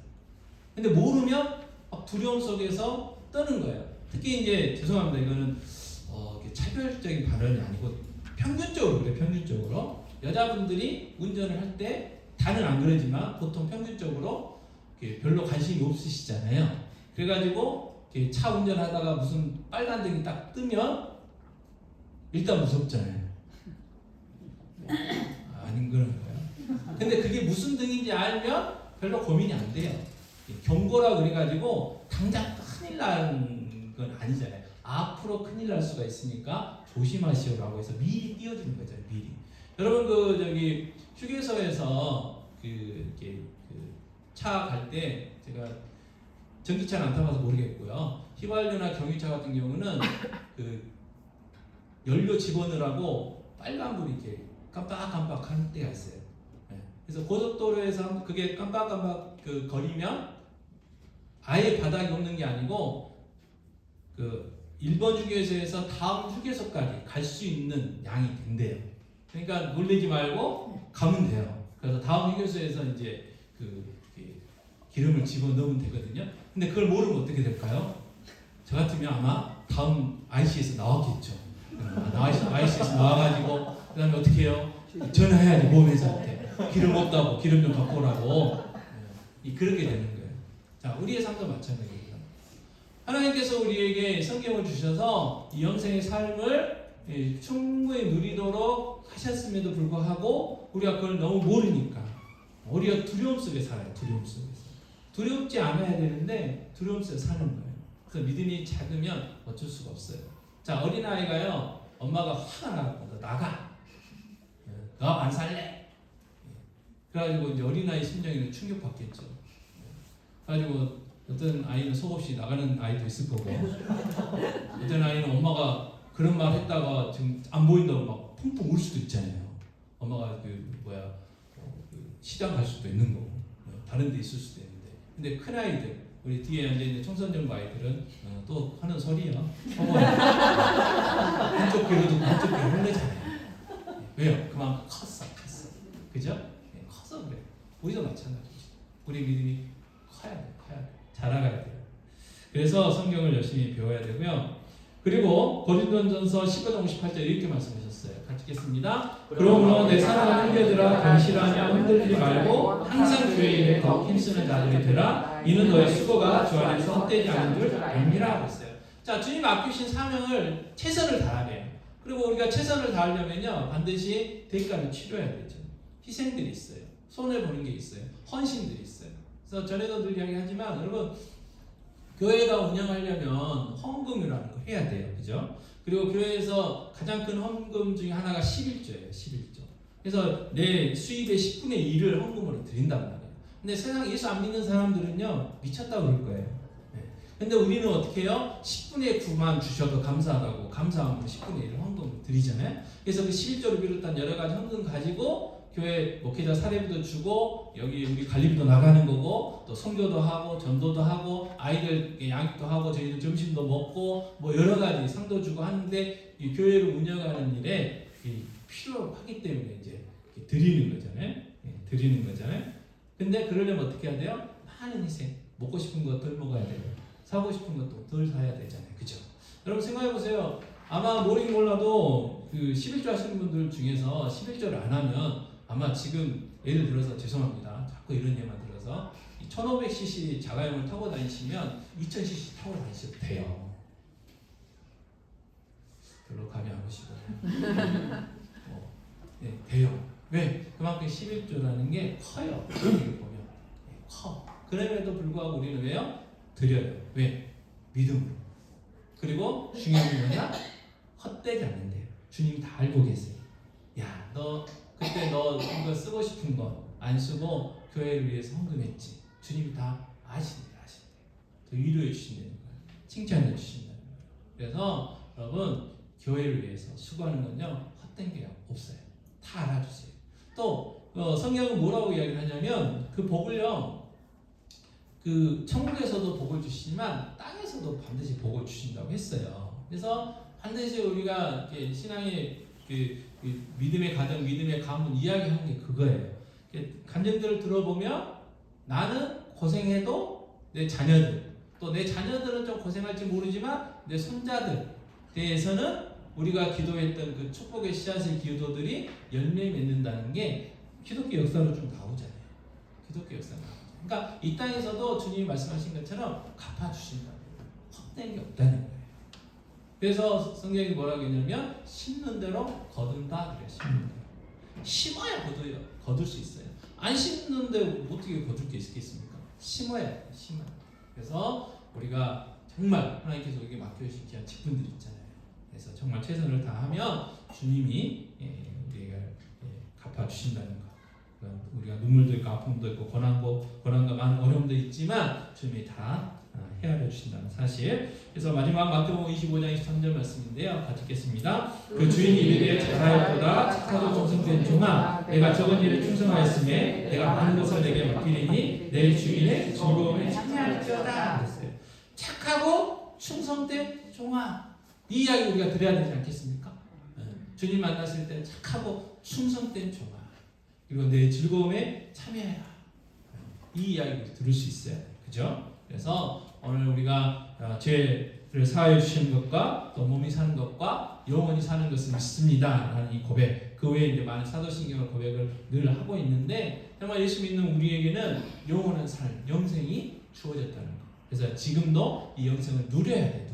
[SPEAKER 4] 근데 모르면 막 두려움 속에서 떠는 거예요. 특히 이제 죄송합니다. 이거는 이게 차별적인 발언이 아니고 평균적으로 그래. 평균적으로 여자분들이 운전을 할 때 다는 안 그러지만 보통 평균적으로 별로 관심이 없으시잖아요. 그래가지고 차 운전하다가 무슨 빨간 등이 딱 뜨면 일단 무섭잖아요. 아닌 그런 거예요. 근데 그게 무슨 등인지 알면 별로 고민이 안 돼요. 경고라 그래가지고 당장 큰일 나는 건 아니잖아요. 앞으로 큰일 날 수가 있으니까 조심하시오라고 해서 미리 띄워주는 거죠. 미리. 여러분 저기 휴게소에서 차 갈 때 제가 전기차는 안 타봐서 모르겠고요. 휘발유나 경유차 같은 경우는 연료 집어넣으라고 빨간불이 이렇게 깜빡깜빡 하는 때가 있어요. 네. 그래서 고속도로에서 그게 깜빡깜빡 거리면 아예 바닥이 없는 게 아니고 1번 휴게소에서 다음 휴게소까지 갈 수 있는 양이 된대요. 그러니까 놀라지 말고 가면 돼요. 그래서 다음 휴게소에서 이제 기름을 집어넣으면 되거든요. 근데 그걸 모르면 어떻게 될까요? 저 같으면 아마 다음 IC에서 나왔겠죠. IC에서 나와가지고 그 다음에 어떻게 해요? 전화해야지 보험회사한테 기름 없다고 기름 좀 갖고 오라고. 그렇게 되는 거예요. 자, 우리의 삶도 마찬가지입니다. 하나님께서 우리에게 성경을 주셔서 이 영생의 삶을 충분히 누리도록 하셨음에도 불구하고 우리가 그걸 너무 모르니까 우리가 두려움 속에 살아요. 두려움 속에서. 두렵지 않아야 되는데 두려움 속에 사는 거예요. 그래서 믿음이 작으면 어쩔 수가 없어요. 자, 어린아이가요. 엄마가 화가 나고 너 나가. 너 안 살래. 그래가지고 이제 어린아이 심정에는 충격받겠죠. 그래가지고 어떤 아이는 속없이 나가는 아이도 있을 거고 어떤 아이는 엄마가 그런 말 했다가 지금 안 보인다고 막 펑펑 울 수도 있잖아요. 엄마가 시장 갈 수도 있는 거고 다른 데 있을 수도 있는데 근데 큰 아이들 우리 뒤에 앉아있는 청소년부 아이들은 또 하는 소리요. 한쪽 귀로 듣고 한쪽 귀로 흘리잖아요. 왜요? 그만큼 컸어. 그죠? 커서 그래. 우리도 마찬가지죠. 우리 믿음이 커야 돼. 자라가야 돼요. 그래서 성경을 열심히 배워야 되고요. 그리고 고린도전서 15장 58절 이렇게 말씀하셨어요. 같이 읽겠습니다. 그러므로 내 사랑하는 형제들아 견실하며 흔들리지 말고 항상 주의 일에 더 힘쓰는 자들이 되라. 이는 너의 수고가 주 안에서 헛되지 않은 줄 알미라 하고 있어요. 자, 주님 맡기신 사명을 최선을 다하래요. 그리고 우리가 최선을 다하려면요 반드시 대가를 치러야 되죠. 희생들이 있어요. 손해 보는 게 있어요. 헌신들이 있어요. 그래서 전에도 늘 이야기하지만 여러분 교회가 운영하려면 헌금이라는 거 해야 돼요. 그죠? 그리고 교회에서 가장 큰 헌금 중에 하나가 11조예요. 11조. 그래서 내 수입의 10분의 1을 헌금으로 드린단 말이에요. 근데 세상 예수 안 믿는 사람들은요 미쳤다고 그럴 거예요. 근데 우리는 어떻게 해요? 10분의 9만 주셔도 감사하다고 감사함으로 10분의 1을 헌금으로 드리잖아요. 그래서 그 11조를 비롯한 여러 가지 헌금 가지고 교회 목회자 사례비도 주고 여기 우리 관리비도 나가는 거고 또 선교도 하고 전도도 하고 아이들 양육도 하고 저희들 점심도 먹고 뭐 여러 가지 상도 주고 하는데 이 교회를 운영하는 일에 필요하기 때문에 이제 드리는 거잖아요. 드리는 거잖아요. 근데 그러려면 어떻게 해야 돼요? 많은 희생. 먹고 싶은 거 덜 먹어야 되고 사고 싶은 것도 덜 사야 되잖아요. 그죠? 여러분 생각해 보세요. 아마 모르긴 몰라도 그 11조 하시는 분들 중에서 11조를 안 하면 아마 지금 예를 들어서 죄송합니다. 자꾸 이런 예만 들어서 1500cc 자가용을 타고 다니시면 2000cc 타고 다니셔도 돼요. 별로 감이 안 오시고 네, 돼요. 왜? 그만큼 11조라는 게 커요. 여기 보면 커. 그럼에도 불구하고 우리는 왜요? 드려요. 왜? 믿음으로. 그리고 중요한 게 뭐냐? 헛되지 않는데요. 주님이 다 알고 계세요. 야, 너 그때 너 이거 쓰고 싶은 거 안 쓰고 교회를 위해서 헌금했지. 주님이 다 아신대요. 더 위로해 주신다는 거예요. 칭찬해 주신다는 거예요. 그래서 여러분 교회를 위해서 수고하는 건요 헛된 게 없어요. 다 알아주세요. 또 성경은 뭐라고 이야기를 하냐면 그 복을요, 그 천국에서도 복을 주시지만 땅에서도 반드시 복을 주신다고 했어요. 그래서 반드시 우리가 이렇게 신앙의 그 믿음의 가정, 믿음의 가문 이야기하는 게 그거예요. 간증들을 들어보면 나는 고생해도 내 자녀들, 또 내 자녀들은 좀 고생할지 모르지만 내 손자들 대해서는 우리가 기도했던 그 축복의 씨앗의 기도들이 열매 맺는다는 게 기독교 역사로 좀 나오잖아요. 기독교 역사로 나오잖아요. 그러니까 이 땅에서도 주님이 말씀하신 것처럼 갚아주신다는 거예요. 헛된 게 없다는 거예요. 그래서 성경이 뭐라고 했냐면 심는 대로 거둔다 그랬습니다. 심어야 거둘 수 있어요. 안 심는데 어떻게 거둘 게 있겠습니까? 심어야 돼요. 심어야. 그래서 우리가 정말 하나님께서 우리에게 맡겨주신 귀한 직분들 있잖아요. 그래서 정말 최선을 다하면 주님이 우리가 갚아주신다는 거. 우리가 눈물도 있고 아픔도 있고 고난과 많은 어려움도 있지만 주님이 다 헤아려 주신다는 사실. 그래서 마지막 마태복음 25장 23절 말씀인데요. 같이 읽겠습니다. 그 주인이 이르되 잘하였도다 착하고忠誠된 종아 내가 적은 일에 충성하였음에 내가 많은 것을 내게 맡기리니 내 주인의 즐거움에 참여할지어다 그랬어요. 착하고 충성된 종아, 이 이야기 우리가 들어야 되지 않겠습니까? 주님 만났을 때 착하고 충성된 종아, 그리고 내 즐거움에 참여해라, 이 이야기를 들을 수 있어요. 그죠? 그래서 오늘 우리가 죄를 사하여 주시는 것과 또 몸이 사는 것과 영원히 사는 것을 믿습니다 라는 이 고백, 그 외에 이제 많은 사도신경을 고백을 늘 하고 있는데, 정말 예수 믿는 우리에게는 영원한 삶, 영생이 주어졌다는 거. 그래서 지금도 이 영생을 누려야 돼.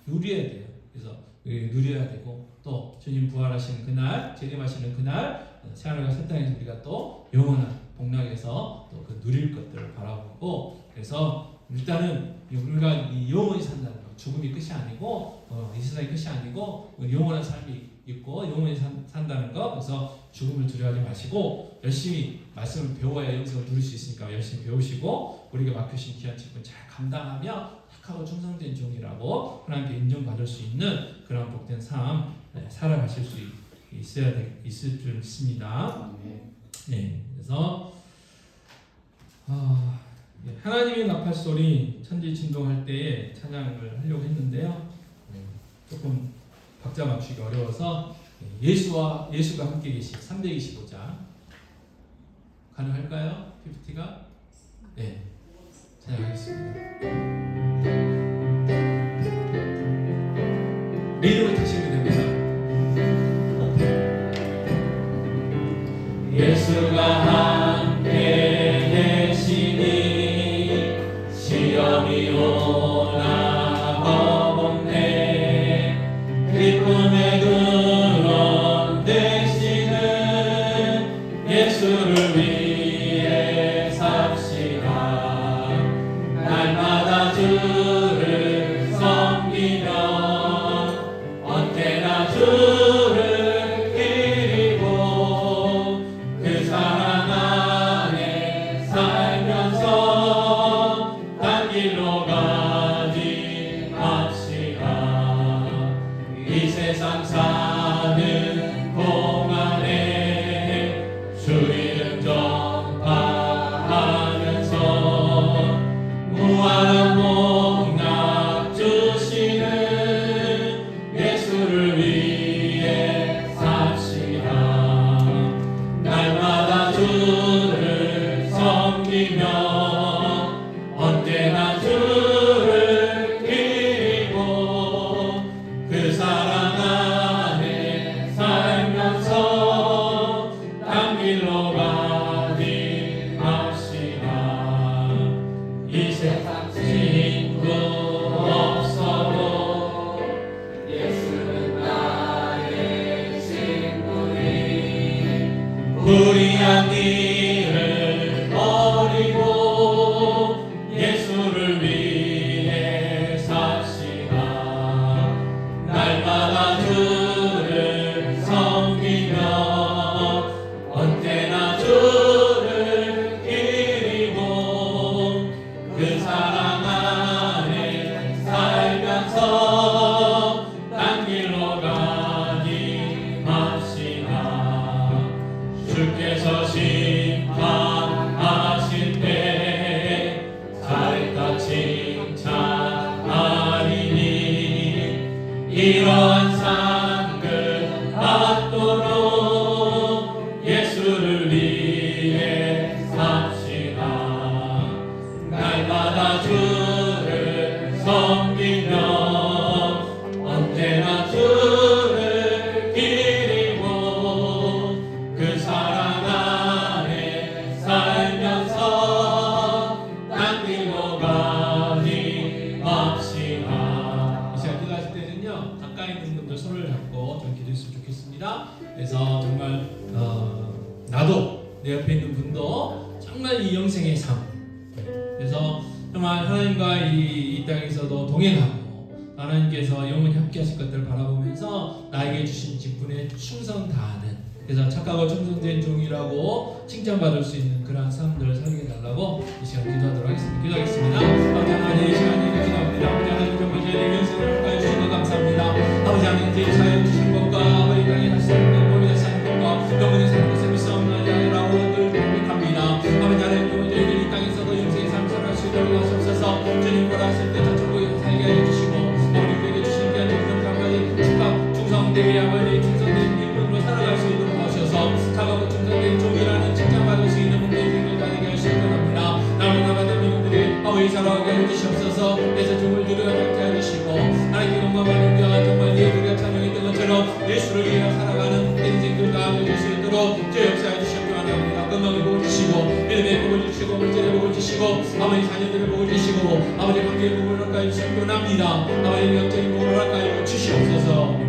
[SPEAKER 4] 누려야 돼요. 그래서 누려야 되고, 또 주님 부활하시는 그날, 재림하시는 그날 새하늘과 새 땅에서 우리가 또 영원한 복락에서 또 그 누릴 것들을 바라보고, 그래서 일단은 우리가 이 영원히 산다는 거, 죽음이 끝이 아니고 이 세상이 끝이 아니고 영원한 삶이 있고 영원히 산다는 거. 그래서 죽음을 두려워하지 마시고 열심히 말씀을 배워야 영생을 누릴 수 있으니까 열심히 배우시고, 우리가 맡겨주신 귀한 직분 잘 감당하며 착하고 충성된 종이라고 하나님께 인정받을 수 있는 그런 복된 삶 살아가실 수 있을 줄 믿습니다. 네, 그래서 하나님의 나팔 소리, 천지 진동할 때에 찬양을 하려고 했는데요. 조금 박자 맞추기 어려워서 예수가 함께 계신 325장 가능할까요? PPT가? 네, 찬양하겠습니다. 리듬을 타시면 됩니다. 예수가 함께 계시니 시험이 오나 겁없네. 기쁨의 근원 되시는 예수를 위해 삽시다. 날마다 주를 섬기며 언제나 주를 기리고 그 사랑 안에 살면서 딴 길로 가지 맙시다. 이 세상 사는 동안에 주 이름 전파하면서 무한한 복락 주시는
[SPEAKER 3] 이런 상급 받도록 예수를 위해 삽시다. 날마다 주를 섬기며 언제나 주를 기리고 그 사랑 안에 살면서 딴 길로 가지 맙시다.
[SPEAKER 4] 이 시간 기도하실 때는요, 가까이 있는 분들 손을 잡고 좀 기도했으면 좋겠습니다. 그래서 정말 나도 내 옆에 있는 분도 정말 이 영생의 삶, 그래서 정말 하나님과 이 땅에서도 동행하고 하나님께서 영원히 함께 하실 것들을 바라보면서 나에게 주신 직분에 충성 다하는, 그래서 착하고 충성된 종이라고 칭찬받을 수 있는 그러한 삶들을 살게 해달라고 이 시간 기도하도록 하겠습니다. 기도하겠습니다. 아버지 하나님, 이 시간에 기도합니다. 아버지 하나님, 정말 저희의 영생을 가까이 주신 것 감사합니다. 아버지 하나님, 저희 사연 주신 것과 아버지 땅에 다시 사는 것, 몸이 다시 사는 것과 영원히 사는 것을 믿사옵나이다라고 늘 고백합니다. 아버지 하나님, 저희들 이 땅에서도 영생의 삶을 살아갈 수 있도록 하시옵소서. 주님 보라 하실 때 저쪽에 살게 하여 주시고 아버지 우리에게 주신 귀한 영생 아버지 즉각 충성되게 아버지 충성된 인물로 살아갈 수 있도록 하셔서 착하고 충성된 종이라는 칭찬받을 수 있는 분들의 생을 가지게 하시기 원합니다. 나라는 민족들이 아버지 살아가게 해주시옵소서. 그래서 종을 누려가게 해주시고 하나님께 영광과 능력과 정말 예수가 찬양했던 것처럼 예수를 위해 살아가는 인생들 가하여 주실 수 있도록 제 역사해 주시옵기 원합니다. 건강의 복을 주시고 믿음의 복을 주시고 물질의 복을 주시고 아버지 자녀들의 복을 주시고 아버지 관계의 복을 허락하여 주시옵기 원합니다. 아버지 영적인 복을 허락하여 주시옵소서.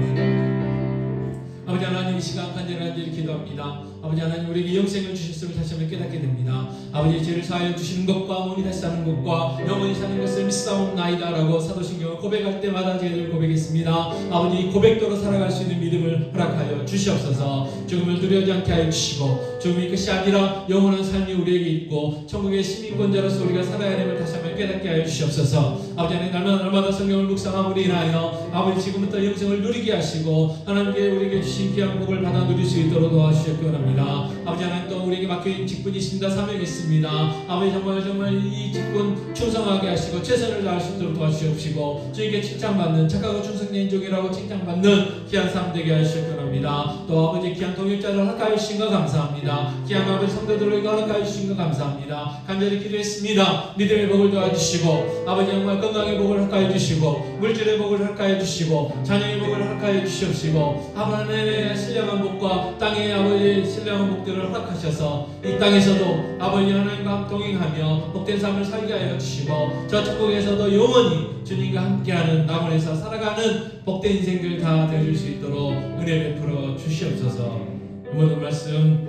[SPEAKER 4] 아버지 하나님, 이 시간 간절히 기도합니다. 아버지 하나님, 우리에게 영생을 주셨음을 다시 한번 깨닫게 됩니다. 아버지 죄를 사하여 주시는 것과 몸이 다시 사는 것과 영원히 사는 것을 믿사옵나이다라고 사도신경을 고백할 때마다 저희들 고백했습니다. 아버지 이 고백도로 살아갈 수 있는 믿음을 허락하여 주시옵소서. 죽음을 두려워하지 않게 하여 주시고 죽음이 끝이 아니라 영원한 삶이 우리에게 있고 천국의 시민권자로서 우리가 살아야 됨을 다시 한번 깨닫게 하여 주시옵소서. 아버지 하나님, 날마다 성경을 묵상함으로 인하여 아버지 지금부터 영생을 누리게 하시고 하나님께 우리에게 주신 귀한 복을 받아 누릴 수 있도록 도와주시옵기 원합니다. 아버지 하나님, 또 우리에게 맡겨진 직분이 있습니다. 사명이 있습니다. 아버지 정말 이 직분 충성하게 하시고 최선을 다할 수 있도록 도와주시옵시고 주님께 칭찬받는 착하고 충성된 종이라고 칭찬받는 귀한 삶 되게 하시옵기 원합니다. 또 아버지 귀한 동역자를 허락하여 주신 것 감사합니다. 귀한 아버지 성도들을 허락하여 주신 것 감사합니다. 간절히 기도했습니다. 믿음의 복을 도와주시고 아버지 정말 건강의 복을 허락하여 주시고 물질의 복을 허락하여 주시고 자녀의 복을 허락하여 주시옵시고 하나님의 신령한 복과 땅의 아버지 신령한 복들을 허락하셔서 이 땅에서도 아버지 하나님과 동행하며 복된 삶을 살게 하여 주시고 저 천국에서도 영원히 주님과 함께하는 남원에서 살아가는 복된 인생들 다 되어줄 수 있도록 은혜 베풀어 주시옵소서. 모든 말씀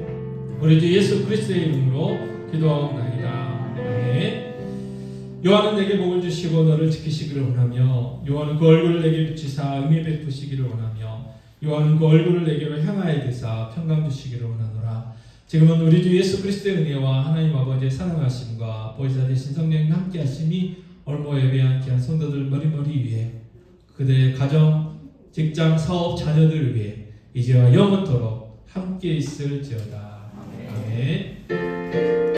[SPEAKER 4] 우리 주 예수 그리스도의 이름으로 기도하옵나이다. 아멘. 요한은 내게 복을 주시고 너를 지키시기를 원하며 요한은 그 얼굴을 내게 비치사 은혜 베푸시기를 원하며 요한은 그 얼굴을 내게로 향하여 드사 평강 주시기를 원하노라. 지금은 우리 주 예수 그리스도의 은혜와 하나님 아버지의 사랑하심과 보혜사 되신 성령님 함께 하심이 올모 예배한 귀한 성도들 머리머리 위에 그들의 가정, 직장, 사업, 자녀들 위해 이제와 영원토록 함께 있을지어다. 아멘.